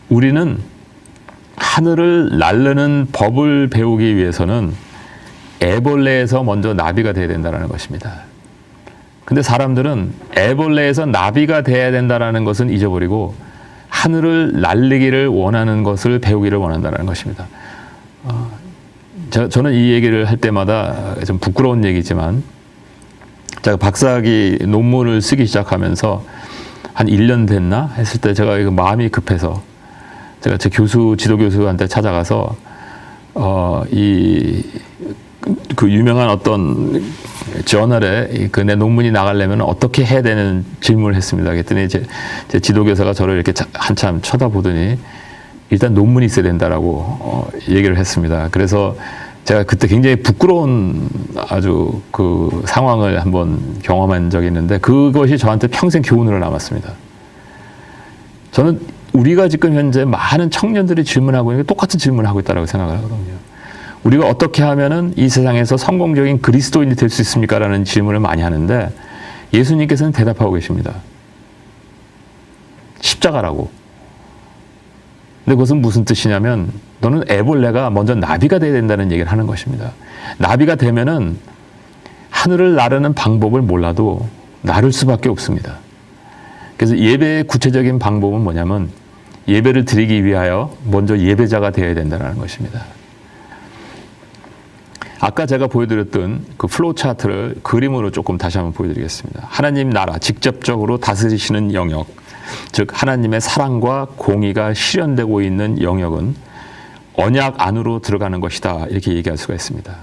우리는 하늘을 날르는 법을 배우기 위해서는 애벌레에서 먼저 나비가 돼야 된다는 것입니다. 근데 사람들은 애벌레에서 나비가 돼야 된다는 것은 잊어버리고 하늘을 날리기를 원하는 것을 배우기를 원한다는 것입니다. 저는 이 얘기를 할 때마다 좀 부끄러운 얘기지만 제가 박사학위 논문을 쓰기 시작하면서 한 1년 됐나 했을 때 제가 이거 마음이 급해서 제가 제 지도 교수한테 찾아가서 그 유명한 어떤 저널에 그 내 논문이 나가려면 어떻게 해야 되는 질문을 했습니다. 그랬더니 제 지도교사가 저를 이렇게 한참 쳐다보더니 일단 논문이 있어야 된다라고 얘기를 했습니다. 그래서 제가 그때 굉장히 부끄러운 아주 그 상황을 한번 경험한 적이 있는데 그것이 저한테 평생 교훈으로 남았습니다. 저는 우리가 지금 현재 많은 청년들이 질문하고 있는 게 똑같은 질문을 하고 있다고 생각을 하거든요. 우리가 어떻게 하면은 이 세상에서 성공적인 그리스도인이 될 수 있습니까? 라는 질문을 많이 하는데 예수님께서는 대답하고 계십니다. 십자가라고. 근데 그것은 무슨 뜻이냐면 너는 애벌레가 먼저 나비가 돼야 된다는 얘기를 하는 것입니다. 나비가 되면은 하늘을 나르는 방법을 몰라도 나를 수밖에 없습니다. 그래서 예배의 구체적인 방법은 뭐냐면 예배를 드리기 위하여 먼저 예배자가 되어야 된다는 것입니다. 아까 제가 보여드렸던 그 플로우 차트를 그림으로 조금 다시 한번 보여드리겠습니다. 하나님 나라, 직접적으로 다스리시는 영역, 즉 하나님의 사랑과 공의가 실현되고 있는 영역은 언약 안으로 들어가는 것이다. 이렇게 얘기할 수가 있습니다.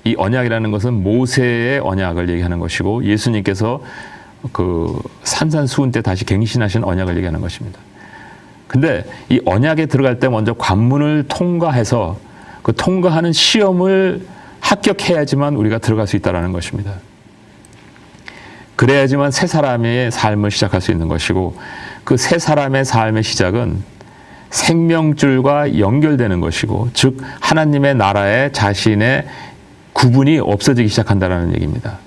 이 언약이라는 것은 모세의 언약을 얘기하는 것이고 예수님께서 그 산산수훈 때 다시 갱신하신 언약을 얘기하는 것입니다. 근데 이 언약에 들어갈 때 먼저 관문을 통과해서 그 통과하는 시험을 합격해야지만 우리가 들어갈 수 있다는 것입니다. 그래야지만 새 사람의 삶을 시작할 수 있는 것이고 그 새 사람의 삶의 시작은 생명줄과 연결되는 것이고 즉 하나님의 나라에 자신의 구분이 없어지기 시작한다는 얘기입니다.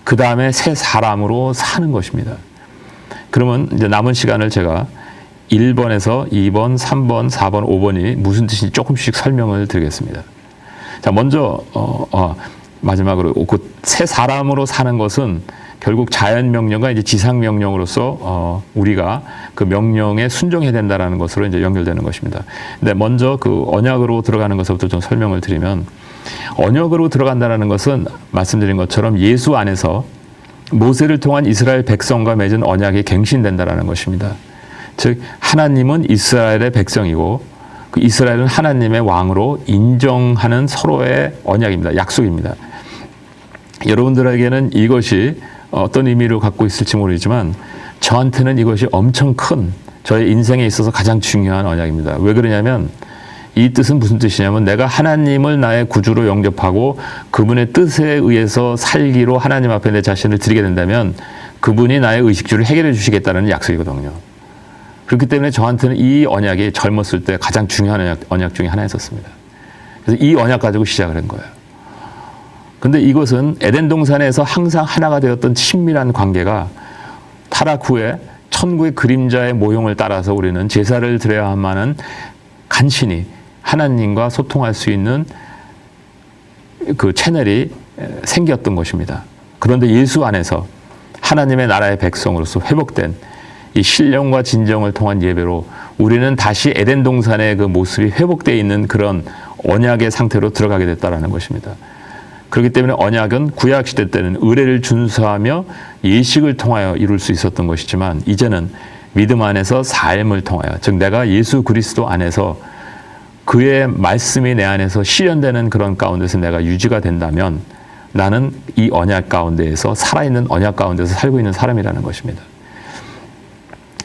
그 다음에 새 사람으로 사는 것입니다. 그러면 이제 남은 시간을 제가 1번에서 2번, 3번, 4번, 5번이 무슨 뜻인지 조금씩 설명을 드리겠습니다. 자, 먼저 마지막으로 그 새 사람으로 사는 것은 결국 자연 명령과 이제 지상 명령으로서 우리가 그 명령에 순종해야 된다라는 것으로 이제 연결되는 것입니다. 근데 먼저 그 언약으로 들어가는 것부터 좀 설명을 드리면 언약으로 들어간다라는 것은 말씀드린 것처럼 예수 안에서 모세를 통한 이스라엘 백성과 맺은 언약이 갱신된다라는 것입니다. 즉 하나님은 이스라엘의 백성이고 그 이스라엘은 하나님의 왕으로 인정하는 서로의 언약입니다. 약속입니다. 여러분들에게는 이것이 어떤 의미를 갖고 있을지 모르지만 저한테는 이것이 엄청 큰 저의 인생에 있어서 가장 중요한 언약입니다. 왜 그러냐면 이 뜻은 무슨 뜻이냐면 내가 하나님을 나의 구주로 영접하고 그분의 뜻에 의해서 살기로 하나님 앞에 내 자신을 드리게 된다면 그분이 나의 의식주를 해결해 주시겠다는 약속이거든요. 그렇기 때문에 저한테는 이 언약이 젊었을 때 가장 중요한 언약 중에 하나였었습니다. 그래서 이 언약 가지고 시작을 한 거예요. 근데 이것은 에덴 동산에서 항상 하나가 되었던 친밀한 관계가 타락 후에 천국의 그림자의 모형을 따라서 우리는 제사를 드려야만은 간신히 하나님과 소통할 수 있는 그 채널이 생겼던 것입니다. 그런데 예수 안에서 하나님의 나라의 백성으로서 회복된 이 신령과 진정을 통한 예배로 우리는 다시 에덴 동산의 그 모습이 회복되어 있는 그런 언약의 상태로 들어가게 됐다는 것입니다. 그렇기 때문에 언약은 구약시대 때는 의례를 준수하며 예식을 통하여 이룰 수 있었던 것이지만 이제는 믿음 안에서 삶을 통하여 즉 내가 예수 그리스도 안에서 그의 말씀이 내 안에서 실현되는 그런 가운데서 내가 유지가 된다면 나는 이 언약 가운데에서 살아있는 언약 가운데서 살고 있는 사람이라는 것입니다.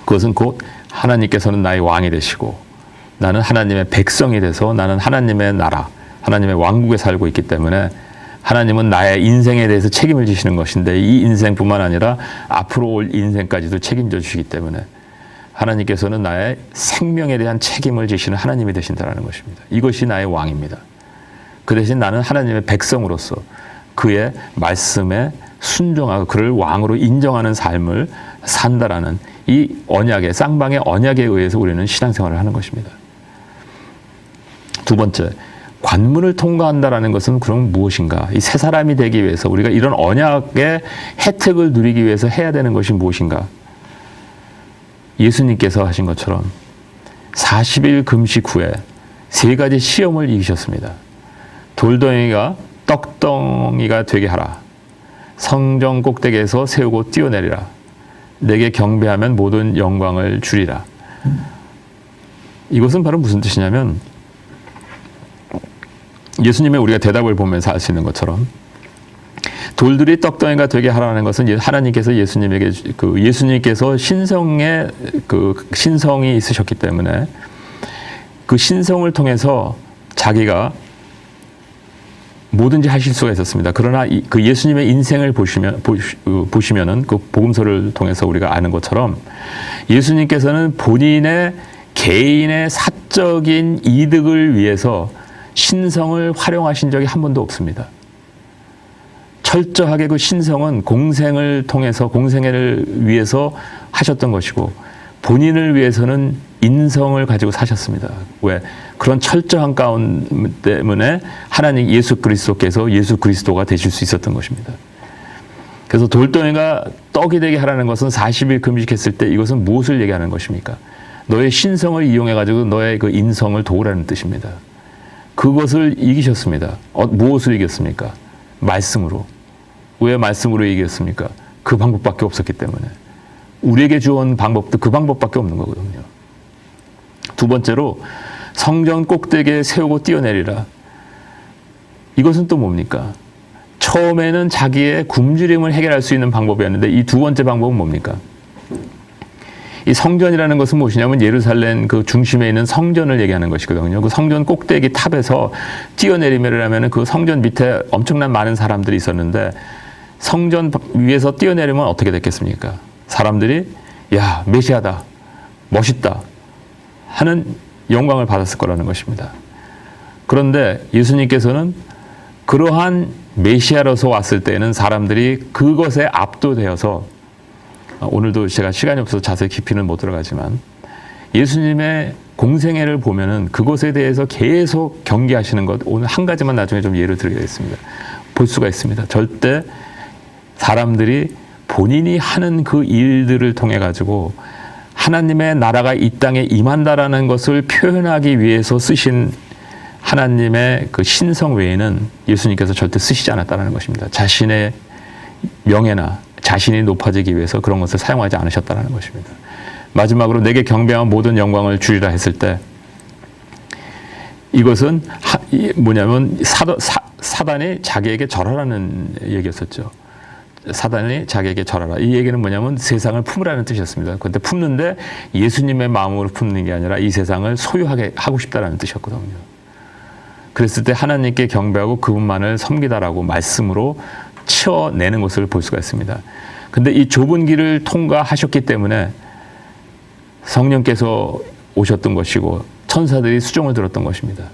그것은 곧 하나님께서는 나의 왕이 되시고 나는 하나님의 백성이 돼서 나는 하나님의 나라, 하나님의 왕국에 살고 있기 때문에 하나님은 나의 인생에 대해서 책임을 지시는 것인데 이 인생뿐만 아니라 앞으로 올 인생까지도 책임져 주시기 때문에 하나님께서는 나의 생명에 대한 책임을 지시는 하나님이 되신다는 것입니다. 이것이 나의 왕입니다. 그 대신 나는 하나님의 백성으로서 그의 말씀에 순종하고 그를 왕으로 인정하는 삶을 산다라는 이 언약의 쌍방의 언약에 의해서 우리는 신앙생활을 하는 것입니다. 두 번째, 관문을 통과한다라는 것은 그럼 무엇인가? 이 새 사람이 되기 위해서 우리가 이런 언약의 혜택을 누리기 위해서 해야 되는 것이 무엇인가? 예수님께서 하신 것처럼 40일 금식 후에 3가지 시험을 이기셨습니다. 돌덩이가 떡덩이가 되게 하라. 성전 꼭대기에서 세우고 뛰어내리라. 내게 경배하면 모든 영광을 주리라. 이것은 바로 무슨 뜻이냐면 예수님의 우리가 대답을 보면서 알 수 있는 것처럼 돌들이 떡덩이가 되게 하라는 것은 하나님께서 예수님에게 예수님께서 신성의 신성이 있으셨기 때문에 그 신성을 통해서 자기가 뭐든지 하실 수가 있었습니다. 그러나 그 예수님의 인생을 보시면은 그 복음서를 통해서 우리가 아는 것처럼 예수님께서는 본인의 개인의 사적인 이득을 위해서 신성을 활용하신 적이 한 번도 없습니다. 철저하게 그 신성은 공생을 통해서 공생애를 위해서 하셨던 것이고 본인을 위해서는 인성을 가지고 사셨습니다. 왜? 그런 철저한 가운데 때문에 하나님 예수 그리스도께서 예수 그리스도가 되실 수 있었던 것입니다. 그래서 돌덩이가 떡이 되게 하라는 것은 40일 금식했을 때 이것은 무엇을 얘기하는 것입니까? 너의 신성을 이용해 가지고 너의 그 인성을 도우라는 뜻입니다. 그것을 이기셨습니다. 무엇을 이겼습니까? 말씀으로. 왜 말씀으로 이겼습니까? 그 방법밖에 없었기 때문에. 우리에게 주어온 방법도 그 방법밖에 없는 거거든요. 두 번째로 성전 꼭대기에 세우고 뛰어내리라. 이것은 또 뭡니까? 처음에는 자기의 굶주림을 해결할 수 있는 방법이었는데 이 두 번째 방법은 뭡니까? 이 성전이라는 것은 무엇이냐면 예루살렘 그 중심에 있는 성전을 얘기하는 것이거든요. 그 성전 꼭대기 탑에서 뛰어내리면 그 성전 밑에 엄청난 많은 사람들이 있었는데 성전 위에서 뛰어내리면 어떻게 됐겠습니까? 사람들이 야 메시아다, 멋있다 하는 영광을 받았을 거라는 것입니다. 그런데 예수님께서는 그러한 메시아로서 왔을 때에는 사람들이 그것에 압도되어서 오늘도 제가 시간이 없어서 자세히 깊이는 못 들어가지만 예수님의 공생애를 보면은 그것에 대해서 계속 경계하시는 것 오늘 한 가지만 나중에 좀 예를 들겠습니다. 볼 수가 있습니다. 절대 사람들이 본인이 하는 그 일들을 통해 가지고 하나님의 나라가 이 땅에 임한다라는 것을 표현하기 위해서 쓰신 하나님의 그 신성 외에는 예수님께서 절대 쓰시지 않았다는 것입니다. 자신의 명예나 자신이 높아지기 위해서 그런 것을 사용하지 않으셨다는 것입니다. 마지막으로 내게 경배하면 모든 영광을 주리라 했을 때 이것은 뭐냐면 사단이 자기에게 절하라는 얘기였었죠. 사단이 자기에게 절하라. 이 얘기는 뭐냐면 세상을 품으라는 뜻이었습니다. 그런데 품는데 예수님의 마음으로 품는 게 아니라 이 세상을 소유하게 하고 싶다라는 뜻이었거든요. 그랬을 때 하나님께 경배하고 그분만을 섬기다라고 말씀으로 치어내는 것을 볼 수가 있습니다. 근데 이 좁은 길을 통과하셨기 때문에 성령께서 오셨던 것이고 천사들이 수종을 들었던 것입니다.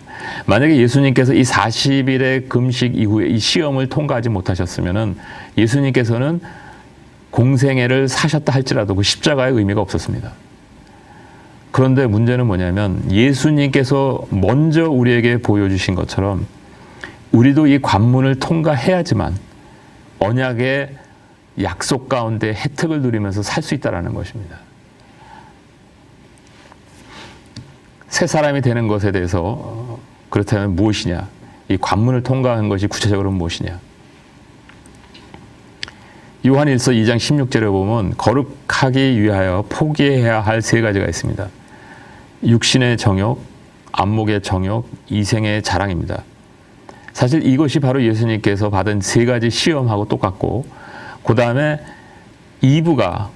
만약에 예수님께서 이 40일의 금식 이후에 이 시험을 통과하지 못하셨으면은 예수님께서는 공생애를 사셨다 할지라도 그 십자가의 의미가 없었습니다. 그런데 문제는 뭐냐면 예수님께서 먼저 우리에게 보여주신 것처럼 우리도 이 관문을 통과해야지만 언약의 약속 가운데 혜택을 누리면서 살 수 있다는 것입니다. 새 사람이 되는 것에 대해서 그렇다면 무엇이냐? 이 관문을 통과한 것이 구체적으로 무엇이냐? 요한일서 2장 16절에 보면 거룩하기 위하여 포기해야 할 3가지가 있습니다. 육신의 정욕, 안목의 정욕, 이생의 자랑입니다. 사실 이것이 바로 예수님께서 받은 3가지 시험하고 똑같고 그 다음에 이브가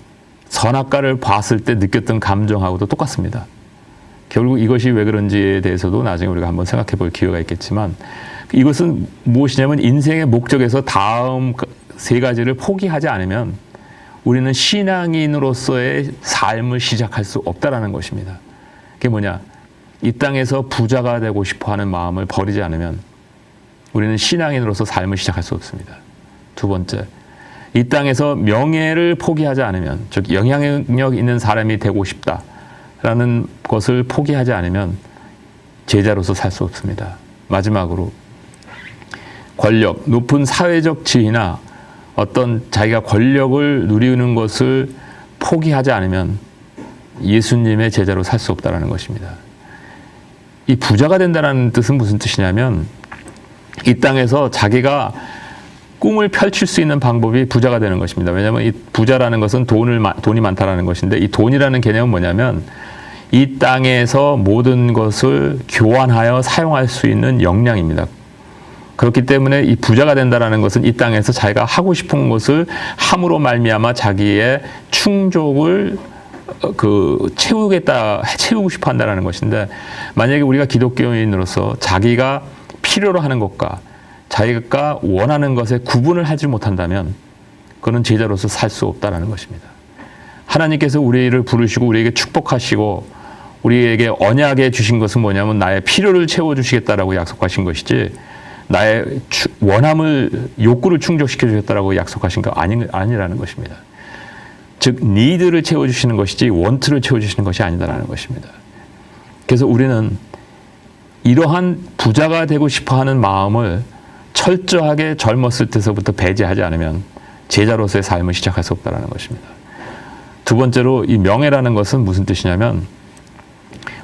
선악과를 봤을 때 느꼈던 감정하고도 똑같습니다. 결국 이것이 왜 그런지에 대해서도 나중에 우리가 한번 생각해 볼 기회가 있겠지만 이것은 무엇이냐면 인생의 목적에서 다음 세 가지를 포기하지 않으면 우리는 신앙인으로서의 삶을 시작할 수 없다라는 것입니다. 그게 뭐냐? 이 땅에서 부자가 되고 싶어 하는 마음을 버리지 않으면 우리는 신앙인으로서 삶을 시작할 수 없습니다. 두 번째, 이 땅에서 명예를 포기하지 않으면, 즉 영향력 있는 사람이 되고 싶다라는 것을 포기하지 않으면 제자로서 살 수 없습니다. 마지막으로 권력, 높은 사회적 지위나 어떤 자기가 권력을 누리는 것을 포기하지 않으면 예수님의 제자로 살 수 없다는 것입니다. 이 부자가 된다는 뜻은 무슨 뜻이냐면 이 땅에서 자기가 꿈을 펼칠 수 있는 방법이 부자가 되는 것입니다. 왜냐하면 이 부자라는 것은 돈이 많다라는 것인데 이 돈이라는 개념은 뭐냐면 이 땅에서 모든 것을 교환하여 사용할 수 있는 역량입니다. 그렇기 때문에 이 부자가 된다라는 것은 이 땅에서 자기가 하고 싶은 것을 함으로 말미암아 자기의 충족을 채우고 싶어 한다라는 것인데, 만약에 우리가 기독교인으로서 자기가 필요로 하는 것과 자기가 원하는 것에 구분을 하지 못한다면 그는 제자로서 살 수 없다라는 것입니다. 하나님께서 우리를 부르시고 우리에게 축복하시고 우리에게 언약에 주신 것은 뭐냐면 나의 필요를 채워주시겠다라고 약속하신 것이지 나의 욕구를 충족시켜 주겠다라고 약속하신 거 아니라는 것입니다. 즉 니드를 채워주시는 것이지 원트를 채워주시는 것이 아니다라는 것입니다. 그래서 우리는 이러한 부자가 되고 싶어하는 마음을 철저하게 젊었을 때서부터 배제하지 않으면 제자로서의 삶을 시작할 수 없다는 것입니다. 두 번째로 이 명예라는 것은 무슨 뜻이냐면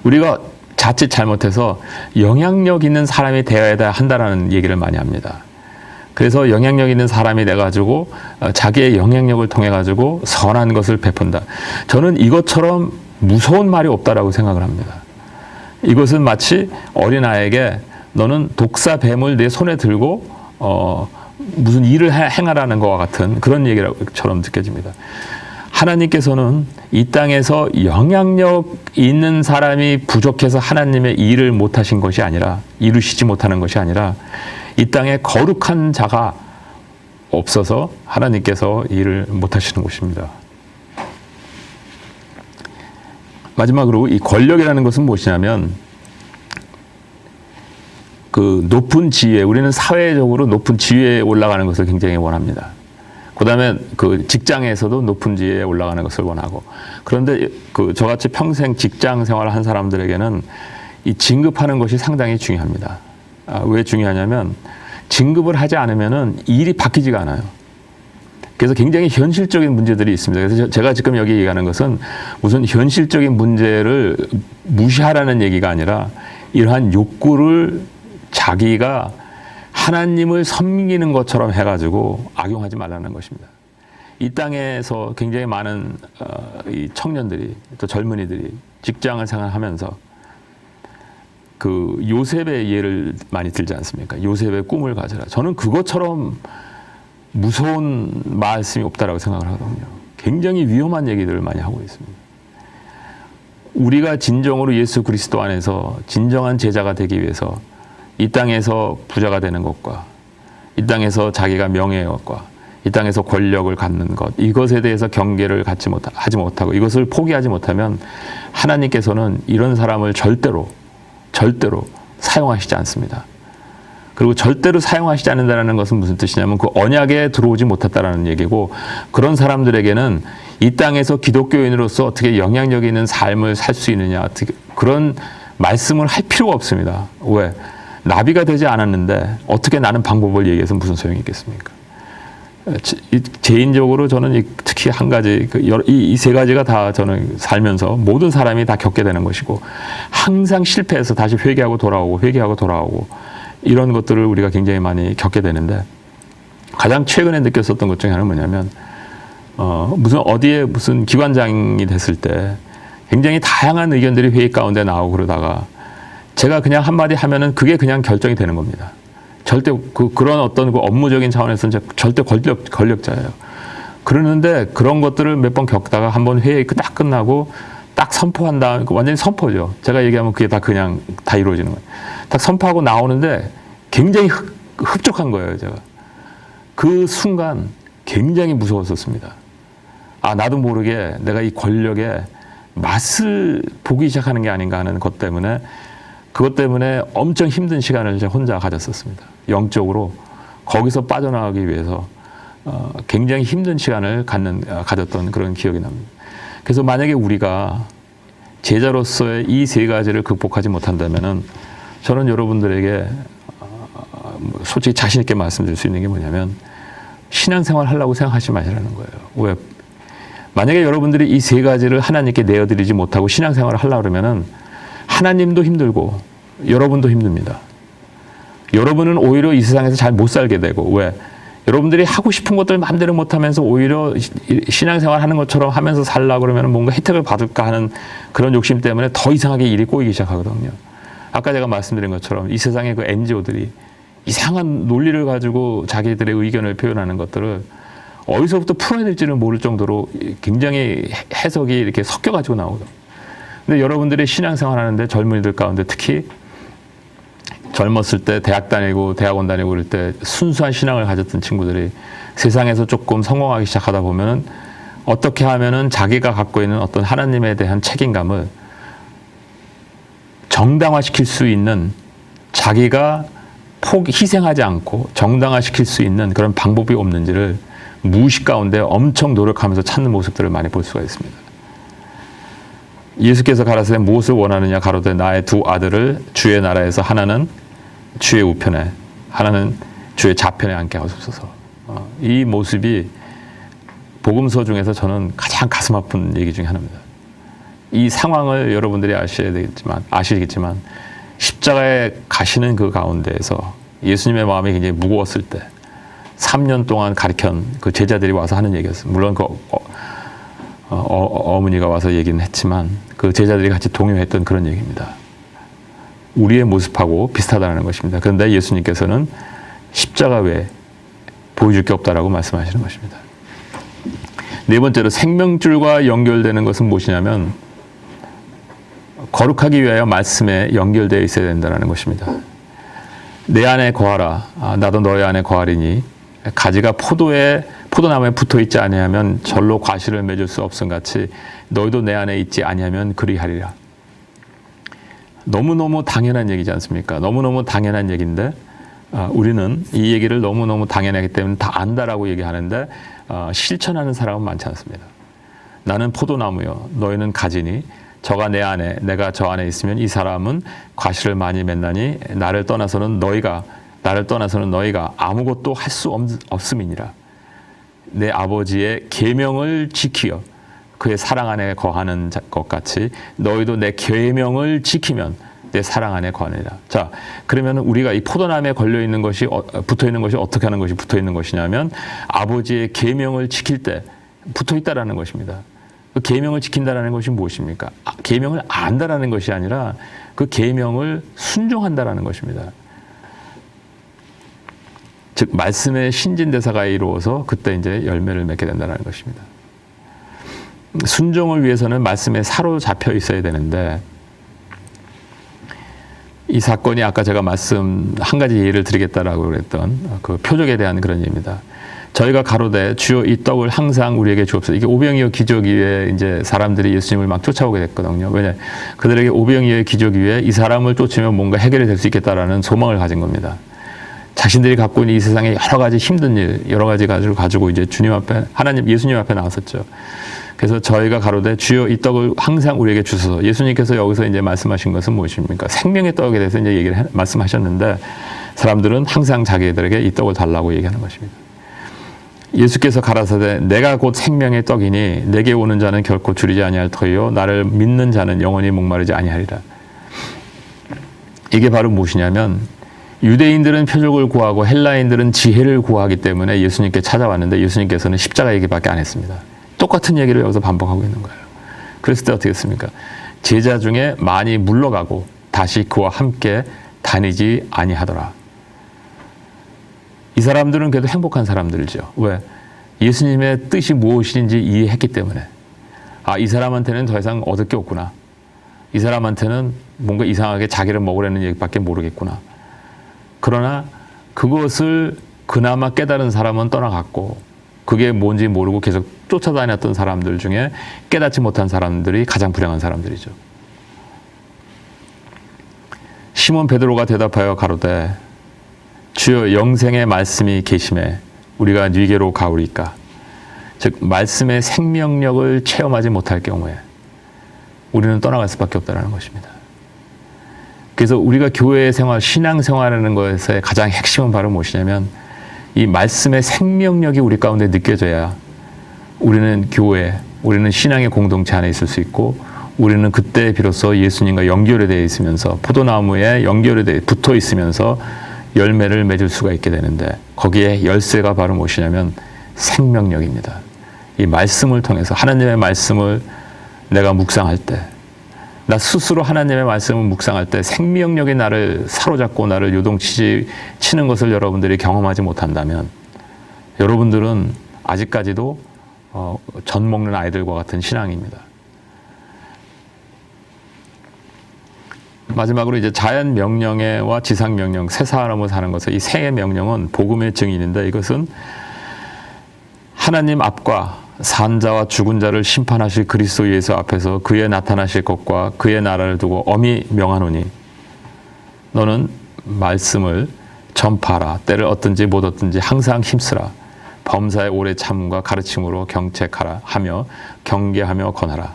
우리가 자칫 잘못해서 영향력 있는 사람이 되어야 한다라는 얘기를 많이 합니다. 그래서 영향력 있는 사람이 돼가지고 자기의 영향력을 통해가지고 선한 것을 베푼다. 저는 이것처럼 무서운 말이 없다라고 생각을 합니다. 이것은 마치 어린아이에게 너는 독사 뱀을 내 손에 들고 무슨 일을 행하라는 것과 같은 그런 얘기처럼 느껴집니다. 하나님께서는 이 땅에서 영향력 있는 사람이 부족해서 하나님의 일을 못하신 것이 아니라, 이루시지 못하는 것이 아니라 이 땅에 거룩한 자가 없어서 하나님께서 일을 못하시는 것입니다. 마지막으로 이 권력이라는 것은 무엇이냐면 그 높은 지위에, 우리는 사회적으로 높은 지위에 올라가는 것을 굉장히 원합니다. 그 다음에 그 직장에서도 높은 지위에 올라가는 것을 원하고, 그런데 저같이 평생 직장 생활을 한 사람들에게는 이 진급하는 것이 상당히 중요합니다. 왜 중요하냐면 진급을 하지 않으면은 일이 바뀌지가 않아요. 그래서 굉장히 현실적인 문제들이 있습니다. 그래서 제가 지금 여기 얘기하는 것은 무슨 현실적인 문제를 무시하라는 얘기가 아니라 이러한 욕구를 자기가 하나님을 섬기는 것처럼 해가지고 악용하지 말라는 것입니다. 이 땅에서 굉장히 많은 이 청년들이 또 젊은이들이 직장을 생활하면서 그 요셉의 예를 많이 들지 않습니까? 요셉의 꿈을 가져라. 저는 그것처럼 무서운 말씀이 없다라고 생각을 하거든요. 굉장히 위험한 얘기들을 많이 하고 있습니다. 우리가 진정으로 예수 그리스도 안에서 진정한 제자가 되기 위해서 이 땅에서 부자가 되는 것과 이 땅에서 자기가 명예의 것과 이 땅에서 권력을 갖는 것, 이것에 대해서 경계를 하지 못하고 이것을 포기하지 못하면 하나님께서는 이런 사람을 절대로 사용하시지 않습니다. 그리고 절대로 사용하시지 않는다는 것은 무슨 뜻이냐면 그 언약에 들어오지 못했다라는 얘기고, 그런 사람들에게는 이 땅에서 기독교인으로서 어떻게 영향력 있는 삶을 살 수 있느냐, 그런 말씀을 할 필요가 없습니다. 왜? 나비가 되지 않았는데 어떻게 나는 방법을 얘기해서 무슨 소용이 있겠습니까? 개인적으로 저는 특히 한 가지, 이 세 가지가 다 저는 살면서 모든 사람이 다 겪게 되는 것이고, 항상 실패해서 다시 회개하고 돌아오고 이런 것들을 우리가 굉장히 많이 겪게 되는데, 가장 최근에 느꼈었던 것 중에 하나는 뭐냐면 무슨 기관장이 됐을 때 굉장히 다양한 의견들이 회의 가운데 나오고 그러다가 제가 그냥 한마디 하면은 그게 그냥 결정이 되는 겁니다. 절대 그런 어떤 업무적인 차원에서는 절대 권력자예요. 그러는데 그런 것들을 몇 번 겪다가 한번 회의 딱 끝나고 딱 선포한 다음, 완전히 선포죠. 제가 얘기하면 그게 다 이루어지는 거예요. 딱 선포하고 나오는데 굉장히 흡족한 거예요, 제가. 그 순간 굉장히 무서웠었습니다. 아, 나도 모르게 내가 이 권력의 맛을 보기 시작하는 게 아닌가 하는 것 때문에, 그것 때문에 엄청 힘든 시간을 제가 혼자 가졌었습니다. 영적으로 거기서 빠져나가기 위해서 굉장히 힘든 시간을 가졌던 그런 기억이 납니다. 그래서 만약에 우리가 제자로서의 이 세 가지를 극복하지 못한다면은, 저는 여러분들에게 솔직히 자신 있게 말씀드릴 수 있는 게 뭐냐면, 신앙생활 하려고 생각하지 마시라는 거예요. 왜? 만약에 여러분들이 이 세 가지를 하나님께 내어드리지 못하고 신앙생활을 하려고 그러면은 하나님도 힘들고 여러분도 힘듭니다. 여러분은 오히려 이 세상에서 잘 못 살게 되고, 왜? 여러분들이 하고 싶은 것들 마음대로 못하면서 오히려 신앙생활 하는 것처럼 하면서 살려고 그러면 뭔가 혜택을 받을까 하는 그런 욕심 때문에 더 이상하게 일이 꼬이기 시작하거든요. 아까 제가 말씀드린 것처럼 이 세상의 그 NGO들이 이상한 논리를 가지고 자기들의 의견을 표현하는 것들을 어디서부터 풀어야 될지는 모를 정도로 굉장히 해석이 이렇게 섞여가지고 나오거든요. 근데 여러분들이 신앙생활 하는데 젊은이들 가운데 특히 젊었을 때 대학 다니고 대학원 다니고 그럴 때 순수한 신앙을 가졌던 친구들이 세상에서 조금 성공하기 시작하다 보면은 어떻게 하면은 자기가 갖고 있는 어떤 하나님에 대한 책임감을 정당화시킬 수 있는, 자기가 희생하지 않고 정당화시킬 수 있는 그런 방법이 없는지를 무의식 가운데 엄청 노력하면서 찾는 모습들을 많이 볼 수가 있습니다. 예수께서 가라사대 무엇을 원하느냐 가로되 나의 두 아들을 주의 나라에서 하나는 주의 우편에 하나는 주의 좌편에 앉게 하소서. 이 모습이 복음서 중에서 저는 가장 가슴 아픈 얘기 중에 하나입니다. 이 상황을 여러분들이 아시겠지만 십자가에 가시는 그 가운데에서 예수님의 마음이 굉장히 무거웠을 때 3년 동안 가르친 그 제자들이 와서 하는 얘기였어요. 물론 그 어머니가 와서 얘기는 했지만 그 제자들이 같이 동요했던 그런 얘기입니다. 우리의 모습하고 비슷하다는 것입니다. 그런데 예수님께서는 십자가 외에 보여줄 게 없다라고 말씀하시는 것입니다. 네 번째로 생명줄과 연결되는 것은 무엇이냐면 거룩하기 위하여 말씀에 연결되어 있어야 된다는 것입니다. 내 안에 거하라. 나도 너희 안에 거하리니 가지가 포도나무에 붙어 있지 아니하면 절로 과실을 맺을 수 없음 같이 너희도 내 안에 있지 아니하면 그리하리라. 너무너무 당연한 얘기지 않습니까? 너무너무 당연한 얘기인데 우리는 이 얘기를 너무너무 당연하기 때문에 다 안다라고 얘기하는데 실천하는 사람은 많지 않습니다. 나는 포도나무요 너희는 가지니 저가 내 안에 내가 저 안에 있으면 이 사람은 과실을 많이 맺나니 나를 떠나서는 너희가 아무것도 할 수 없음이니라. 내 아버지의 계명을 지키어 그의 사랑 안에 거하는 것 같이 너희도 내 계명을 지키면 내 사랑 안에 거하느니라. 자, 그러면 우리가 이 포도나무에 걸려 있는 것이 붙어 있는 것이 어떻게 하는 것이 붙어 있는 것이냐면 아버지의 계명을 지킬 때 붙어 있다라는 것입니다. 그 계명을 지킨다라는 것이 무엇입니까? 계명을 안다라는 것이 아니라 그 계명을 순종한다라는 것입니다. 즉 말씀의 신진대사가 이루어서 그때 이제 열매를 맺게 된다는 것입니다. 순종을 위해서는 말씀에 사로잡혀 있어야 되는데 이 사건이 아까 제가 한 가지 예를 드리겠다라고 그랬던 그 표적에 대한 그런 예입니다. 저희가 가로되 주여 이 떡을 항상 우리에게 주옵소서. 이게 오병이어 기적 이후에 이제 사람들이 예수님을 막 쫓아오게 됐거든요. 왜냐? 그들에게 오병이어 기적 이후에 이 사람을 쫓으면 뭔가 해결이 될 수 있겠다라는 소망을 가진 겁니다. 자신들이 갖고 있는 이 세상에 여러 가지 힘든 일, 여러 가지 가지고 이제 주님 앞에 예수님 앞에 나왔었죠. 그래서 저희가 가로되 주여 이 떡을 항상 우리에게 주소서. 예수님께서 여기서 이제 말씀하신 것은 무엇입니까? 생명의 떡에 대해서 이제 말씀하셨는데 사람들은 항상 자기들에게 이 떡을 달라고 얘기하는 것입니다. 예수께서 가라사대 내가 곧 생명의 떡이니 내게 오는 자는 결코 줄이지 아니할 터이요 나를 믿는 자는 영원히 목마르지 아니하리라. 이게 바로 무엇이냐면 유대인들은 표적을 구하고 헬라인들은 지혜를 구하기 때문에 예수님께 찾아왔는데 예수님께서는 십자가 얘기밖에 안 했습니다. 똑같은 얘기를 여기서 반복하고 있는 거예요. 그랬을 때 어떻게 했습니까? 제자 중에 많이 물러가고 다시 그와 함께 다니지 아니하더라. 이 사람들은 그래도 행복한 사람들이죠. 왜? 예수님의 뜻이 무엇인지 이해했기 때문에. 이 사람한테는 더 이상 얻을 게 없구나. 이 사람한테는 뭔가 이상하게 자기를 먹으려는 얘기밖에 모르겠구나. 그러나 그것을 그나마 깨달은 사람은 떠나갔고 그게 뭔지 모르고 계속 쫓아다녔던 사람들 중에 깨닫지 못한 사람들이 가장 불행한 사람들이죠. 시몬 베드로가 대답하여 가로되 주여 영생의 말씀이 계심에 우리가 네게로 가오리까. 즉 말씀의 생명력을 체험하지 못할 경우에 우리는 떠나갈 수밖에 없다는 것입니다. 그래서 우리가 교회 생활, 신앙 생활하는 것의 가장 핵심은 바로 무엇이냐면 이 말씀의 생명력이 우리 가운데 느껴져야 우리는 교회, 우리는 신앙의 공동체 안에 있을 수 있고 우리는 그때 비로소 예수님과 연결이 되어 있으면서 포도나무에 연결이 되어 붙어 있으면서 열매를 맺을 수가 있게 되는데 거기에 열쇠가 바로 무엇이냐면 생명력입니다. 이 말씀을 통해서 하나님의 말씀을 내가 묵상할 때 나 스스로 하나님의 말씀을 묵상할 때 생명력이 나를 사로잡고 나를 요동치는 것을 여러분들이 경험하지 못한다면 여러분들은 아직까지도 젖 먹는 아이들과 같은 신앙입니다. 마지막으로 이제 자연 명령과 지상 명령, 새 사람으로 사는 것을 이 새 명령은 복음의 증인인데 이것은 하나님 앞과 산자와 죽은 자를 심판하실 그리스도 예수 앞에서 그의 나타나실 것과 그의 나라를 두고 엄히 명하노니 너는 말씀을 전파하라. 때를 얻든지 못 얻든지 항상 힘쓰라. 범사의 오래 참음과 가르침으로 경책하라 하며 경계하며 권하라.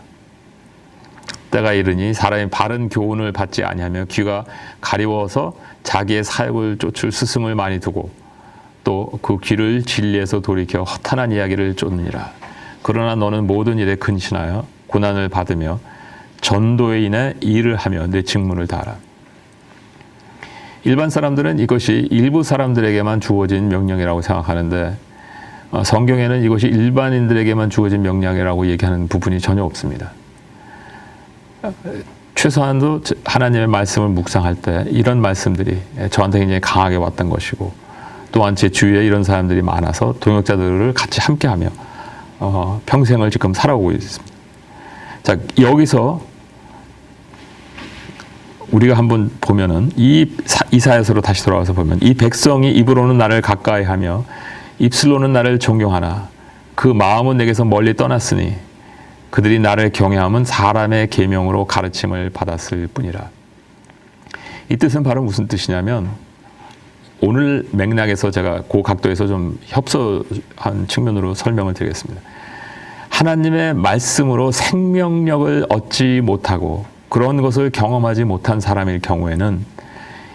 때가 이르니 사람이 바른 교훈을 받지 아니하며 귀가 가리워서 자기의 사역을 쫓을 스승을 많이 두고 또 그 귀를 진리에서 돌이켜 허탄한 이야기를 쫓느니라. 그러나 너는 모든 일에 근신하여 고난을 받으며 전도에 인해 일을 하며 내 직분을 다하라. 일반 사람들은 이것이 일부 사람들에게만 주어진 명령이라고 생각하는데 성경에는 이것이 일반인들에게만 주어진 명령이라고 얘기하는 부분이 전혀 없습니다. 최소한도 하나님의 말씀을 묵상할 때 이런 말씀들이 저한테 굉장히 강하게 왔던 것이고 또한 제 주위에 이런 사람들이 많아서 동역자들을 같이 함께하며 평생을 지금 살아오고 있습니다. 자, 여기서 우리가 한번 보면은 이사야서로 다시 돌아와서 보면 이 백성이 입으로는 나를 가까이하며 입술로는 나를 존경하나 그 마음은 내게서 멀리 떠났으니 그들이 나를 경외함은 사람의 계명으로 가르침을 받았을 뿐이라. 이 뜻은 바로 무슨 뜻이냐면 오늘 맥락에서 제가 그 각도에서 좀 협소한 측면으로 설명을 드리겠습니다. 하나님의 말씀으로 생명력을 얻지 못하고 그런 것을 경험하지 못한 사람일 경우에는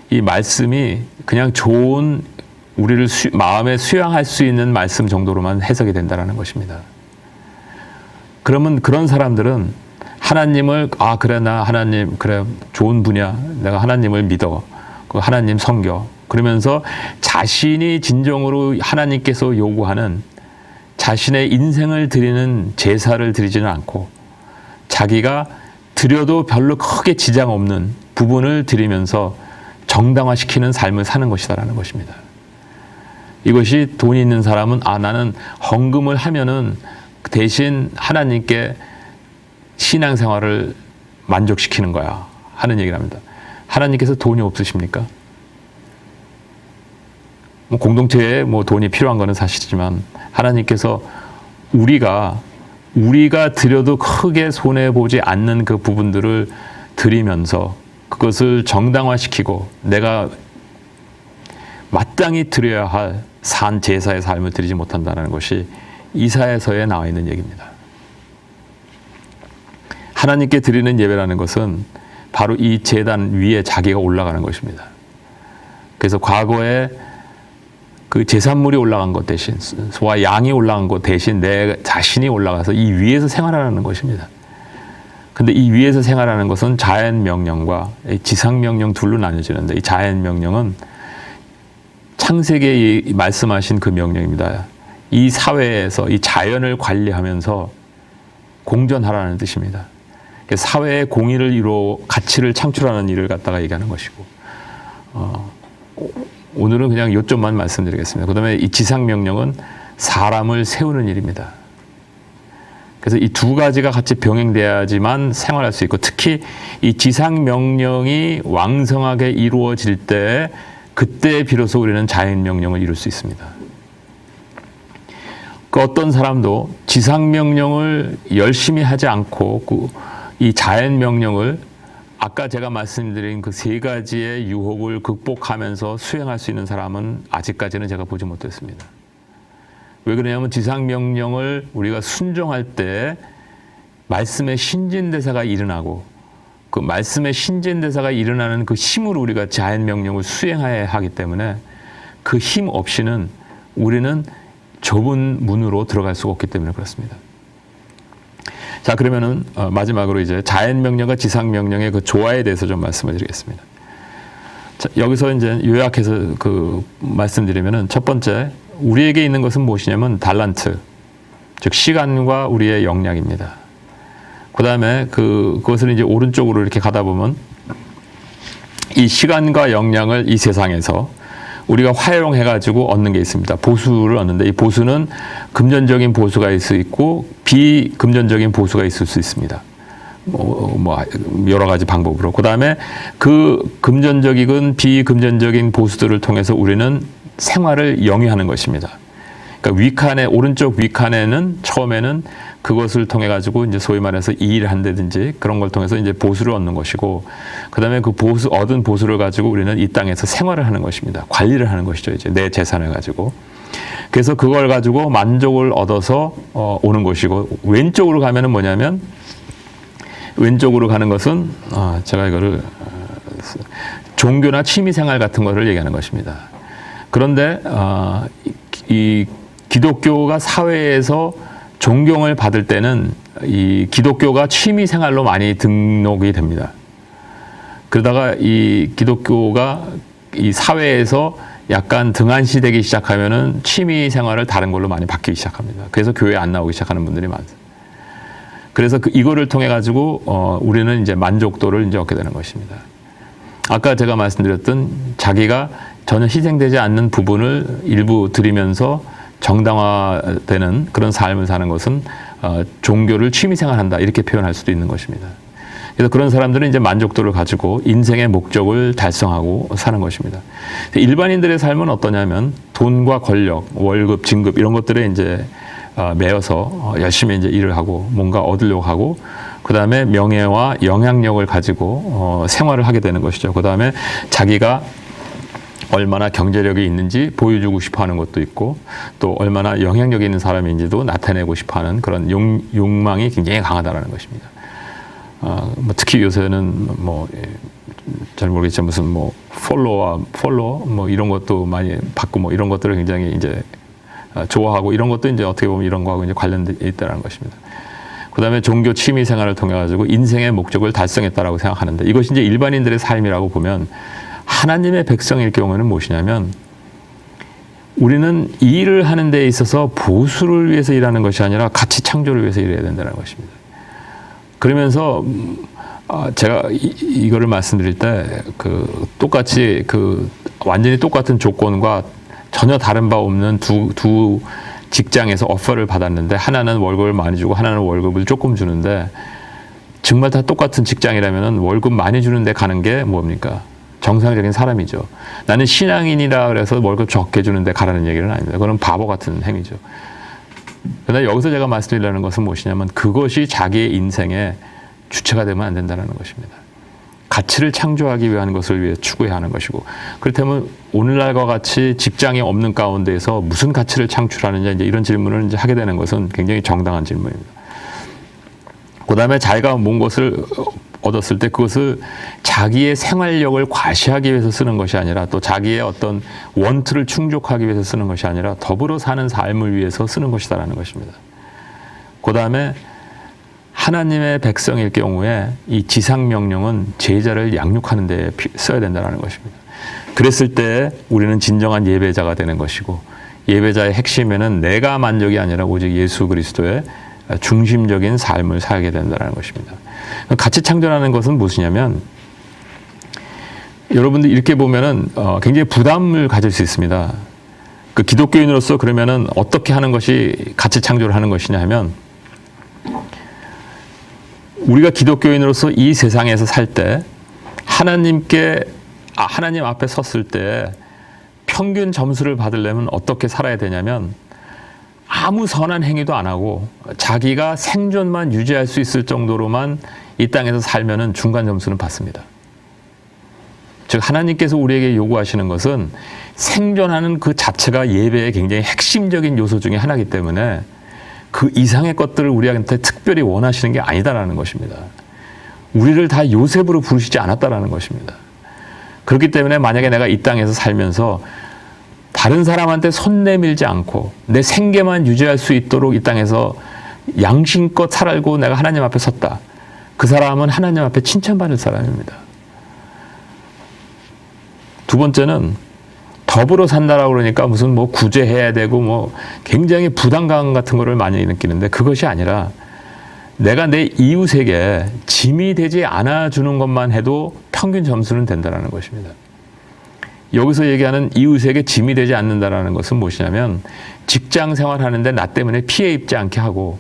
이 말씀이 그냥 좋은 우리를 마음에 수용할 수 있는 말씀 정도로만 해석이 된다는 것입니다. 그러면 그런 사람들은 하나님을 그래 나 하나님 그래 좋은 분이야 내가 하나님을 믿어 그 하나님 섬겨 그러면서 자신이 진정으로 하나님께서 요구하는 자신의 인생을 드리는 제사를 드리지는 않고 자기가 드려도 별로 크게 지장 없는 부분을 드리면서 정당화시키는 삶을 사는 것이다라는 것입니다. 이것이 돈이 있는 사람은 나는 헌금을 하면은 대신 하나님께 신앙생활을 만족시키는 거야 하는 얘기를 합니다. 하나님께서 돈이 없으십니까? 공동체에 돈이 필요한 것은 사실이지만 하나님께서 우리가 드려도 크게 손해보지 않는 그 부분들을 드리면서 그것을 정당화시키고 내가 마땅히 드려야 할 산 제사의 삶을 드리지 못한다는 것이 이사야서에 나와 있는 얘기입니다. 하나님께 드리는 예배라는 것은 바로 이 제단 위에 자기가 올라가는 것입니다. 그래서 과거에 그 제산물이 올라간 것 대신 소와 양이 올라간 것 대신 내 자신이 올라가서 이 위에서 생활하는 것입니다. 근데 이 위에서 생활하는 것은 자연 명령과 지상 명령 둘로 나뉘어지는데 이 자연 명령은 창세기에 말씀하신 그 명령입니다. 이 사회에서 이 자연을 관리하면서 공존하라는 뜻입니다. 사회의 공의를 이루어 가치를 창출하는 일을 갖다가 얘기하는 것이고 오늘은 그냥 요점만 말씀드리겠습니다. 그 다음에 이 지상 명령은 사람을 세우는 일입니다. 그래서 이 두 가지가 같이 병행돼야지만 생활할 수 있고 특히 이 지상 명령이 왕성하게 이루어질 때 그때 비로소 우리는 자연 명령을 이룰 수 있습니다. 그 어떤 사람도 지상 명령을 열심히 하지 않고 이 자연 명령을 아까 제가 말씀드린 그 세 가지의 유혹을 극복하면서 수행할 수 있는 사람은 아직까지는 제가 보지 못했습니다. 왜 그러냐면 지상 명령을 우리가 순종할 때 말씀의 신진대사가 일어나고 그 말씀의 신진대사가 일어나는 그 힘으로 우리가 자연 명령을 수행해야 하기 때문에 그 힘 없이는 우리는 좁은 문으로 들어갈 수가 없기 때문에 그렇습니다. 자, 그러면은 마지막으로 이제 자연 명령과 지상 명령의 그 조화에 대해서 좀 말씀을 드리겠습니다. 자, 여기서 이제 요약해서 그 말씀드리면은 첫 번째, 우리에게 있는 것은 무엇이냐면 달란트, 즉 시간과 우리의 역량입니다. 그 다음에 그것을 이제 오른쪽으로 이렇게 가다 보면 이 시간과 역량을 이 세상에서 우리가 활용해가지고 얻는 게 있습니다. 보수를 얻는데 이 보수는 금전적인 보수가 있을 수 있고 비금전적인 보수가 있을 수 있습니다. 뭐 여러 가지 방법으로. 그 다음에 그 금전적이건 비금전적인 보수들을 통해서 우리는 생활을 영위하는 것입니다. 그러니까 위칸에 오른쪽 위칸에는 처음에는 그것을 통해 가지고 이제 소위 말해서 일을 한다든지 그런 걸 통해서 이제 보수를 얻는 것이고, 그다음에 그 얻은 보수를 가지고 우리는 이 땅에서 생활을 하는 것입니다. 관리를 하는 것이죠. 이제 내 재산을 가지고. 그래서 그걸 가지고 만족을 얻어서 오는 것이고, 왼쪽으로 가면은 뭐냐면 왼쪽으로 가는 것은 제가 이거를 종교나 취미 생활 같은 거를 얘기하는 것입니다. 그런데 이 기독교가 사회에서 존경을 받을 때는 이 기독교가 취미 생활로 많이 등록이 됩니다. 그러다가 이 기독교가 이 사회에서 약간 등한시되기 시작하면은 취미 생활을 다른 걸로 많이 바뀌기 시작합니다. 그래서 교회에 안 나오기 시작하는 분들이 많습니다. 그래서 이거를 통해 가지고 우리는 이제 만족도를 이제 얻게 되는 것입니다. 아까 제가 말씀드렸던 자기가 전혀 희생되지 않는 부분을 일부 드리면서 정당화되는 그런 삶을 사는 것은 종교를 취미생활한다 이렇게 표현할 수도 있는 것입니다. 그래서 그런 사람들은 이제 만족도를 가지고 인생의 목적을 달성하고 사는 것입니다. 일반인들의 삶은 어떠냐면 돈과 권력, 월급, 진급 이런 것들에 이제 매여서 열심히 이제 일을 하고 뭔가 얻으려고 하고, 그 다음에 명예와 영향력을 가지고 생활을 하게 되는 것이죠. 그 다음에 자기가 얼마나 경제력이 있는지 보여주고 싶어하는 것도 있고, 또 얼마나 영향력이 있는 사람인지도 나타내고 싶어하는 그런 욕망이 굉장히 강하다라는 것입니다. 뭐 특히 요새는 뭐 잘 모르겠지만 무슨 뭐 follow 뭐 이런 것도 많이 받고 뭐 이런 것들을 굉장히 이제 좋아하고, 이런 것도 이제 어떻게 보면 이런 거하고 이제 관련돼 있다는 것입니다. 그다음에 종교 취미 생활을 통해 가지고 인생의 목적을 달성했다라고 생각하는데, 이것이 이제 일반인들의 삶이라고 보면, 하나님의 백성일 경우에는 무엇이냐면 우리는 일을 하는 데 있어서 보수를 위해서 일하는 것이 아니라 가치 창조를 위해서 일해야 된다는 것입니다. 그러면서 제가 이거를 말씀드릴 때 똑같이 완전히 똑같은 조건과 전혀 다른 바 없는 두 직장에서 오퍼를 받았는데, 하나는 월급을 많이 주고 하나는 월급을 조금 주는데, 정말 다 똑같은 직장이라면 월급 많이 주는데 가는 게 뭡니까? 정상적인 사람이죠. 나는 신앙인이라 그래서 월급 적게 주는데 가라는 얘기는 아닙니다. 그건 바보 같은 행위죠. 그런데 여기서 제가 말씀드리려는 것은 무엇이냐면, 그것이 자기의 인생의 주체가 되면 안 된다는 것입니다. 가치를 창조하기 위한 것을 위해 추구해야 하는 것이고, 그렇다면 오늘날과 같이 직장이 없는 가운데에서 무슨 가치를 창출하느냐, 이제 이런 질문을 이제 하게 되는 것은 굉장히 정당한 질문입니다. 그 다음에 자기가 뭔 것을 얻었을 때 그것을 자기의 생활력을 과시하기 위해서 쓰는 것이 아니라, 또 자기의 어떤 원투를 충족하기 위해서 쓰는 것이 아니라 더불어 사는 삶을 위해서 쓰는 것이다라는 것입니다. 그 다음에 하나님의 백성일 경우에 이 지상명령은 제자를 양육하는 데 써야 된다는 것입니다. 그랬을 때 우리는 진정한 예배자가 되는 것이고, 예배자의 핵심에는 내가 만족이 아니라 오직 예수 그리스도의 중심적인 삶을 살게 된다는 것입니다. 가치 창조라는 것은 무엇이냐면, 여러분들 이렇게 보면은 굉장히 부담을 가질 수 있습니다. 그 기독교인으로서 그러면은 어떻게 하는 것이 가치 창조를 하는 것이냐 하면, 우리가 기독교인으로서 이 세상에서 살 때 하나님 앞에 섰을 때 평균 점수를 받으려면 어떻게 살아야 되냐면 아무 선한 행위도 안 하고 자기가 생존만 유지할 수 있을 정도로만 이 땅에서 살면은 중간 점수는 받습니다. 즉 하나님께서 우리에게 요구하시는 것은 생존하는 그 자체가 예배의 굉장히 핵심적인 요소 중에 하나이기 때문에 그 이상의 것들을 우리한테 특별히 원하시는 게 아니다라는 것입니다. 우리를 다 요셉으로 부르시지 않았다라는 것입니다. 그렇기 때문에 만약에 내가 이 땅에서 살면서 다른 사람한테 손 내밀지 않고 내 생계만 유지할 수 있도록 이 땅에서 양심껏 살고 내가 하나님 앞에 섰다. 그 사람은 하나님 앞에 칭찬받을 사람입니다. 두 번째는 더불어 산다라고 그러니까 무슨 뭐 구제해야 되고 뭐 굉장히 부담감 같은 거를 많이 느끼는데 그것이 아니라 내가 내 이웃에게 짐이 되지 않아주는 것만 해도 평균 점수는 된다는 것입니다. 여기서 얘기하는 이웃에게 짐이 되지 않는다는 것은 무엇이냐면 직장 생활하는데 나 때문에 피해 입지 않게 하고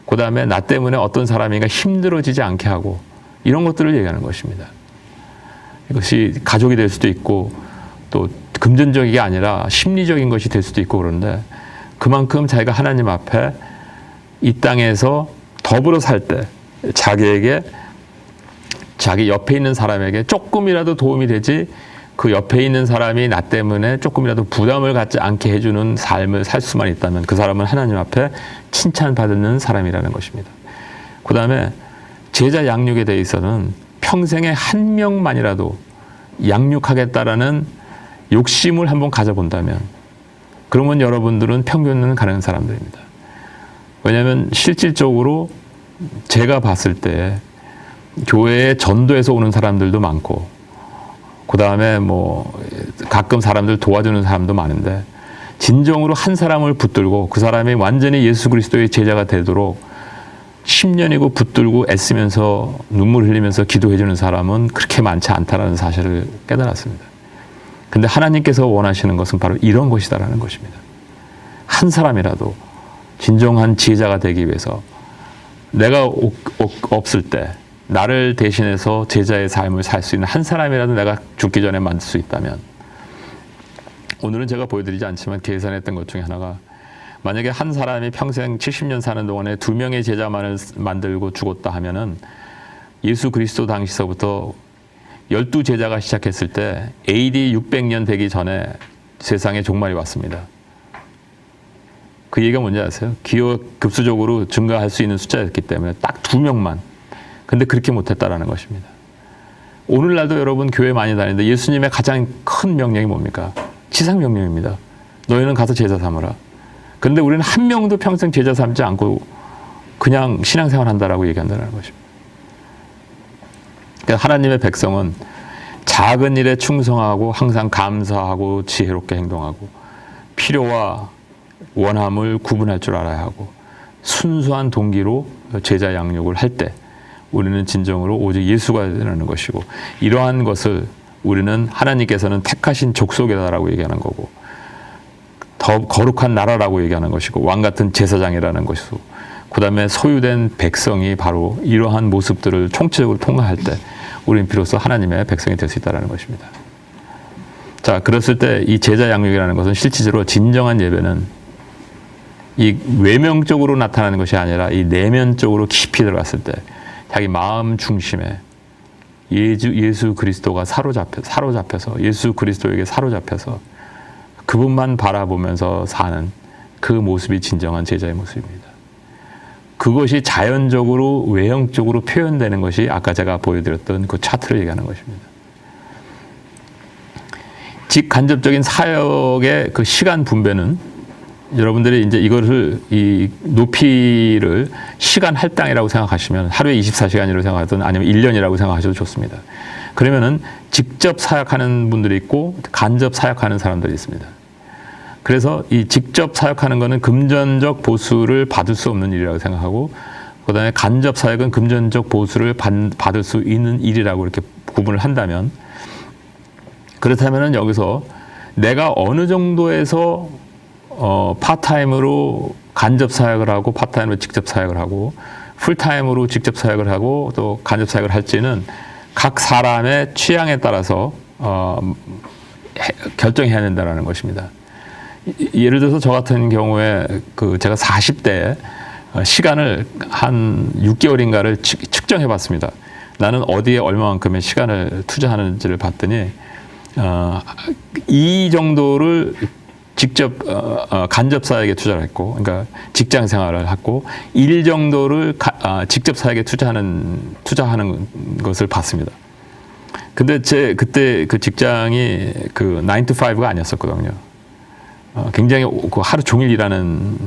그 다음에 나 때문에 어떤 사람이가 힘들어지지 않게 하고 이런 것들을 얘기하는 것입니다. 이것이 가족이 될 수도 있고 또 금전적인 게 아니라 심리적인 것이 될 수도 있고 그런데 그만큼 자기가 하나님 앞에 이 땅에서 더불어 살 때 자기에게 자기 옆에 있는 사람에게 조금이라도 도움이 되지 그 옆에 있는 사람이 나 때문에 조금이라도 부담을 갖지 않게 해주는 삶을 살 수만 있다면 그 사람은 하나님 앞에 칭찬받는 사람이라는 것입니다. 그 다음에 제자 양육에 대해서는 평생에 한 명만이라도 양육하겠다라는 욕심을 한번 가져본다면 그러면 여러분들은 평균은 가는 사람들입니다. 왜냐하면 실질적으로 제가 봤을 때 교회에 전도해서 오는 사람들도 많고 그 다음에 뭐 가끔 사람들 도와주는 사람도 많은데 진정으로 한 사람을 붙들고 그 사람이 완전히 예수 그리스도의 제자가 되도록 10년이고 붙들고 애쓰면서 눈물 흘리면서 기도해 주는 사람은 그렇게 많지 않다라는 사실을 깨달았습니다. 근데 하나님께서 원하시는 것은 바로 이런 것이다라는 것입니다. 한 사람이라도 진정한 지혜자가 되기 위해서 내가 없을 때 나를 대신해서 제자의 삶을 살 수 있는 한 사람이라도 내가 죽기 전에 만들 수 있다면 오늘은 제가 보여드리지 않지만 계산했던 것 중에 하나가 만약에 한 사람이 평생 70년 사는 동안에 2명의 제자만을 만들고 죽었다 하면은 예수 그리스도 당시서부터 12제자가 시작했을 때 AD 600년 되기 전에 세상에 종말이 왔습니다. 그 얘기가 뭔지 아세요? 기하급수적으로 증가할 수 있는 숫자였기 때문에 딱 2명만. 근데 그렇게 못했다라는 것입니다. 오늘날도 여러분 교회 많이 다니는데 예수님의 가장 큰 명령이 뭡니까? 지상 명령입니다. 너희는 가서 제자 삼으라. 그런데 우리는 한 명도 평생 제자 삼지 않고 그냥 신앙생활 한다라고 얘기한다는 것입니다. 그러니까 하나님의 백성은 작은 일에 충성하고 항상 감사하고 지혜롭게 행동하고 필요와 원함을 구분할 줄 알아야 하고 순수한 동기로 제자 양육을 할 때 우리는 진정으로 오직 예수가 되는 것이고 이러한 것을 우리는 하나님께서는 택하신 족속이다라고 얘기하는 거고 더 거룩한 나라라고 얘기하는 것이고 왕같은 제사장이라는 것이고 그 다음에 소유된 백성이 바로 이러한 모습들을 총체적으로 통과할 때 우리는 비로소 하나님의 백성이 될 수 있다는 것입니다. 자, 그랬을 때 이 제자 양육이라는 것은 실질적으로 진정한 예배는 이 외면적으로 나타나는 것이 아니라 이 내면적으로 깊이 들어갔을 때 자기 마음 중심에 예수 그리스도가 사로잡혀서 예수 그리스도에게 사로잡혀서 그분만 바라보면서 사는 그 모습이 진정한 제자의 모습입니다. 그것이 자연적으로 외형적으로 표현되는 것이 아까 제가 보여드렸던 그 차트를 얘기하는 것입니다. 직간접적인 사역의 그 시간 분배는 여러분들이 이제 이것을 이 높이를 시간 할당이라고 생각하시면 하루에 24시간이라고 생각하든 아니면 1년이라고 생각하셔도 좋습니다. 그러면은 직접 사역하는 분들이 있고 간접 사역하는 사람들이 있습니다. 그래서 이 직접 사역하는 것은 금전적 보수를 받을 수 없는 일이라고 생각하고 그다음에 간접 사역은 금전적 보수를 받을 수 있는 일이라고 이렇게 구분을 한다면 그렇다면은 여기서 내가 어느 정도에서 파타임으로 간접 사역을 하고 파타임으로 직접 사역을 하고 풀타임으로 직접 사역을 하고 또 간접 사역을 할지는 각 사람의 취향에 따라서 결정해야 된다는 것입니다. 예를 들어서 저 같은 경우에 제가 40대에 시간을 한 6개월인가를 측정해 봤습니다. 나는 어디에 얼마만큼의 시간을 투자하는지를 봤더니 이 정도를 직접 간접 사역에 투자를 했고, 그러니까 직장 생활을 했고, 일 정도를 직접 사역에 투자하는 것을 봤습니다. 근데 그때 그 직장이 9 to 5가 아니었었거든요. 굉장히 하루 종일 일하는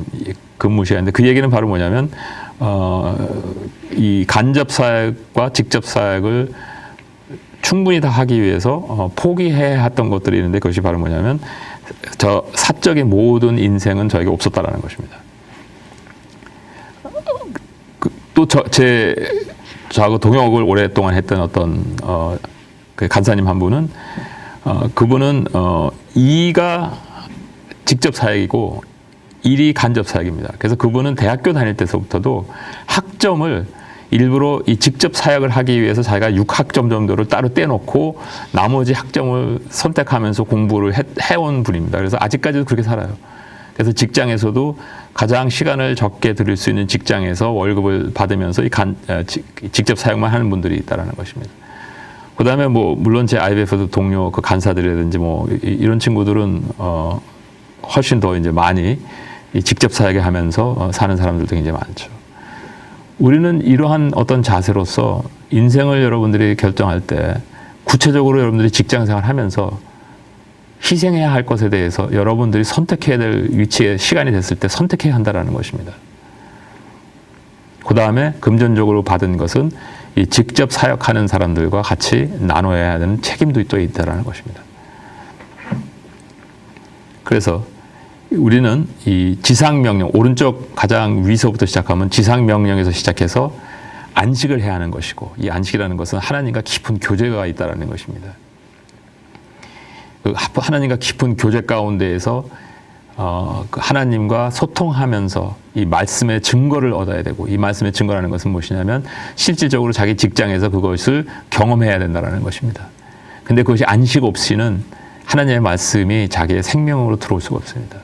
근무 시간인데, 그 얘기는 바로 뭐냐면 이 간접 사역과 직접 사역을 충분히 다 하기 위해서 포기해야 했던 것들이 있는데, 그것이 바로 뭐냐면 저 사적인 모든 인생은 저에게 없었다라는 것입니다. 또 저하고 동역을 오랫동안 했던 어떤 그 간사님 한 분은 그분은 이가 직접 사역이고 일이 간접 사역입니다. 그래서 그분은 대학교 다닐 때서부터도 학점을 일부러 이 직접 사역을 하기 위해서 자기가 6학점 정도를 따로 떼놓고 나머지 학점을 선택하면서 공부를 해온 분입니다. 그래서 아직까지도 그렇게 살아요. 그래서 직장에서도 가장 시간을 적게 들일 수 있는 직장에서 월급을 받으면서 직접 사역만 하는 분들이 있다는 것입니다. 그 다음에 물론 제 IBF도 동료 그 간사들이라든지 이런 친구들은 훨씬 더 이제 많이 직접 사역을 하면서 사는 사람들도 굉장히 많죠. 우리는 이러한 어떤 자세로서 인생을 여러분들이 결정할 때 구체적으로 여러분들이 직장 생활을 하면서 희생해야 할 것에 대해서 여러분들이 선택해야 될 위치에 시간이 됐을 때 선택해야 한다는 것입니다. 그 다음에 금전적으로 받은 것은 이 직접 사역하는 사람들과 같이 나눠야 하는 책임도 또 있다는 것입니다. 그래서 우리는 이 지상명령, 오른쪽 가장 위서부터 시작하면 지상명령에서 시작해서 안식을 해야 하는 것이고, 이 안식이라는 것은 하나님과 깊은 교제가 있다는 것입니다. 하나님과 깊은 교제 가운데에서 하나님과 소통하면서 이 말씀의 증거를 얻어야 되고, 이 말씀의 증거라는 것은 무엇이냐면 실질적으로 자기 직장에서 그것을 경험해야 된다는 것입니다. 근데 그것이 안식 없이는 하나님의 말씀이 자기의 생명으로 들어올 수가 없습니다.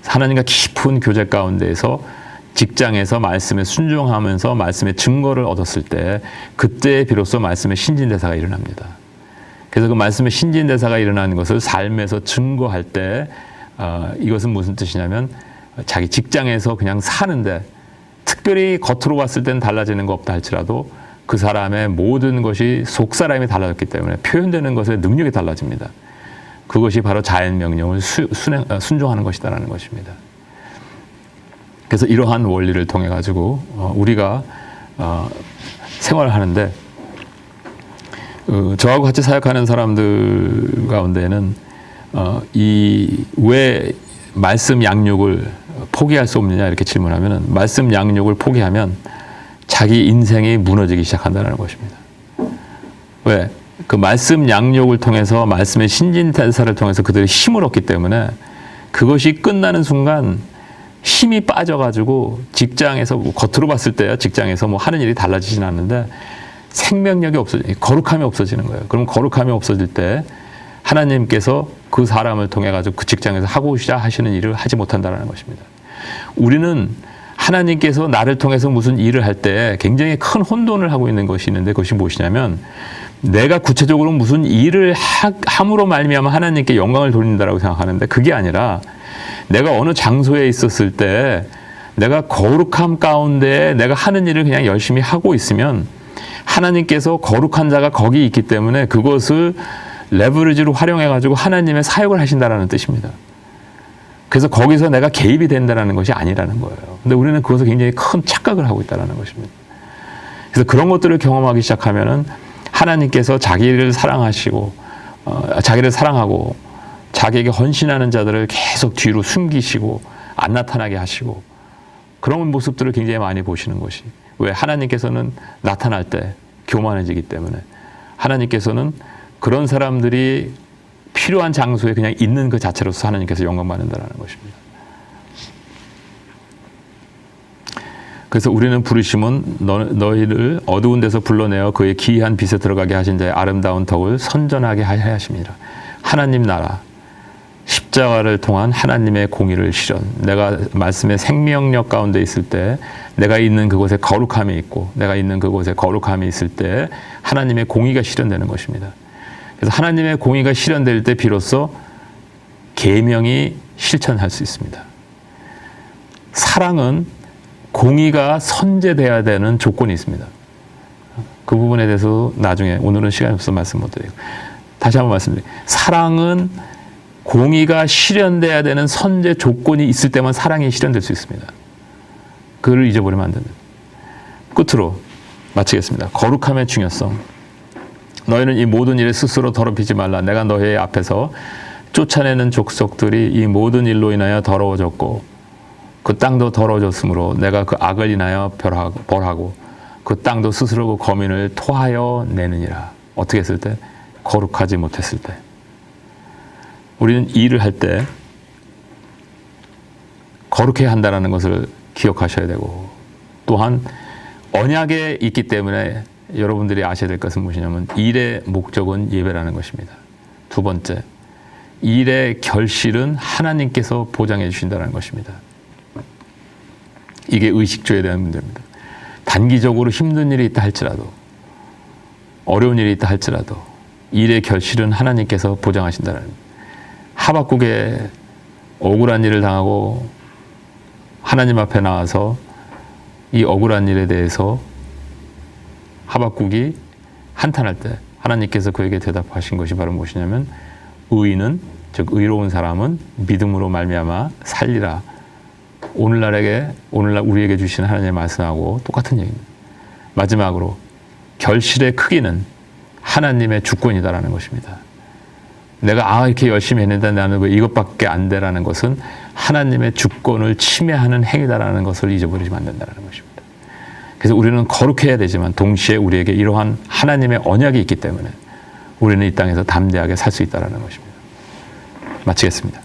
하나님과 깊은 교제 가운데에서 직장에서 말씀에 순종하면서 말씀의 증거를 얻었을 때, 그때 비로소 말씀의 신진대사가 일어납니다. 그래서 그 말씀의 신진대사가 일어나는 것을 삶에서 증거할 때 이것은 무슨 뜻이냐면 자기 직장에서 그냥 사는데 특별히 겉으로 봤을 때는 달라지는 거 없다 할지라도 그 사람의 모든 것이 속사람이 달라졌기 때문에 표현되는 것의 능력이 달라집니다. 그것이 바로 자연명령을 순종하는 것이다라는 것입니다. 그래서 이러한 원리를 통해 가지고 우리가 생활을 하는데, 저하고 같이 사역하는 사람들 가운데는 왜 말씀 양육을 포기할 수 없느냐 이렇게 질문하면, 말씀 양육을 포기하면 자기 인생이 무너지기 시작한다는 것입니다. 왜? 그 말씀 양육을 통해서 말씀의 신진대사를 통해서 그들이 힘을 얻기 때문에 그것이 끝나는 순간 힘이 빠져가지고 직장에서 겉으로 봤을 때야 직장에서 하는 일이 달라지진 않는데 생명력이 거룩함이 없어지는 거예요. 그럼 거룩함이 없어질 때 하나님께서 그 사람을 통해 가지고 그 직장에서 하고자 하시는 일을 하지 못한다는 것입니다. 우리는 하나님께서 나를 통해서 무슨 일을 할 때 굉장히 큰 혼돈을 하고 있는 것이 있는데, 그것이 무엇이냐면 내가 구체적으로 무슨 일을 함으로 말미암아 하나님께 영광을 돌린다라고 생각하는데, 그게 아니라 내가 어느 장소에 있었을 때 내가 거룩함 가운데 내가 하는 일을 그냥 열심히 하고 있으면 하나님께서 거룩한 자가 거기 있기 때문에 그것을 레버리지로 활용해 가지고 하나님의 사역을 하신다라는 뜻입니다. 그래서 거기서 내가 개입이 된다는 것이 아니라는 거예요. 근데 우리는 그것을 굉장히 큰 착각을 하고 있다는 것입니다. 그래서 그런 것들을 경험하기 시작하면은 하나님께서 자기를 사랑하시고 자기를 사랑하고 자기에게 헌신하는 자들을 계속 뒤로 숨기시고 안 나타나게 하시고, 그런 모습들을 굉장히 많이 보시는 것이, 왜? 하나님께서는 나타날 때 교만해지기 때문에 하나님께서는 그런 사람들이 필요한 장소에 그냥 있는 그 자체로서 하나님께서 영광 받는다는 것입니다. 그래서 우리는 부르심은 너희를 어두운 데서 불러내어 그의 기이한 빛에 들어가게 하신 자의 아름다운 덕을 선전하게 하야 하십니다. 하나님 나라, 십자가를 통한 하나님의 공의를 실현. 내가 말씀의 생명력 가운데 있을 때, 내가 있는 그곳에 거룩함이 있고, 내가 있는 그곳에 거룩함이 있을 때 하나님의 공의가 실현되는 것입니다. 그래서 하나님의 공의가 실현될 때 비로소 계명이 실천할 수 있습니다. 사랑은 공의가 선제돼야 되는 조건이 있습니다. 그 부분에 대해서 나중에, 오늘은 시간이 없어서 말씀 못 드리고 다시 한번 말씀드릴게요. 사랑은 공의가 실현돼야 되는 선제 조건이 있을 때만 사랑이 실현될 수 있습니다. 그를 잊어버리면 안 됩니다. 끝으로 마치겠습니다. 거룩함의 중요성. 너희는 이 모든 일에 스스로 더럽히지 말라. 내가 너희 앞에서 쫓아내는 족속들이 이 모든 일로 인하여 더러워졌고 그 땅도 더러워졌으므로 내가 그 악을 인하여 벌하고 그 땅도 스스로 그 거민을 토하여 내느니라. 어떻게 했을 때? 거룩하지 못했을 때. 우리는 일을 할 때 거룩해야 한다는 것을 기억하셔야 되고, 또한 언약에 있기 때문에 여러분들이 아셔야 될 것은 무엇이냐면 일의 목적은 예배라는 것입니다. 두 번째, 일의 결실은 하나님께서 보장해 주신다는 것입니다. 이게 의식주에 대한 문제입니다. 단기적으로 힘든 일이 있다 할지라도, 어려운 일이 있다 할지라도 일의 결실은 하나님께서 보장하신다는 겁니다. 하박국에 억울한 일을 당하고 하나님 앞에 나와서 이 억울한 일에 대해서 하박국이 한탄할 때 하나님께서 그에게 대답하신 것이 바로 무엇이냐면 의인은, 즉 의로운 사람은 믿음으로 말미암아 살리라. 오늘날 우리에게 주신 하나님의 말씀하고 똑같은 얘기입니다. 마지막으로 결실의 크기는 하나님의 주권이다라는 것입니다. 내가 이렇게 열심히 했는데 나는 왜 이것밖에 안 되라는 것은 하나님의 주권을 침해하는 행위다라는 것을 잊어버리면 안 된다는 것입니다. 그래서 우리는 거룩해야 되지만 동시에 우리에게 이러한 하나님의 언약이 있기 때문에 우리는 이 땅에서 담대하게 살 수 있다는 것입니다. 마치겠습니다.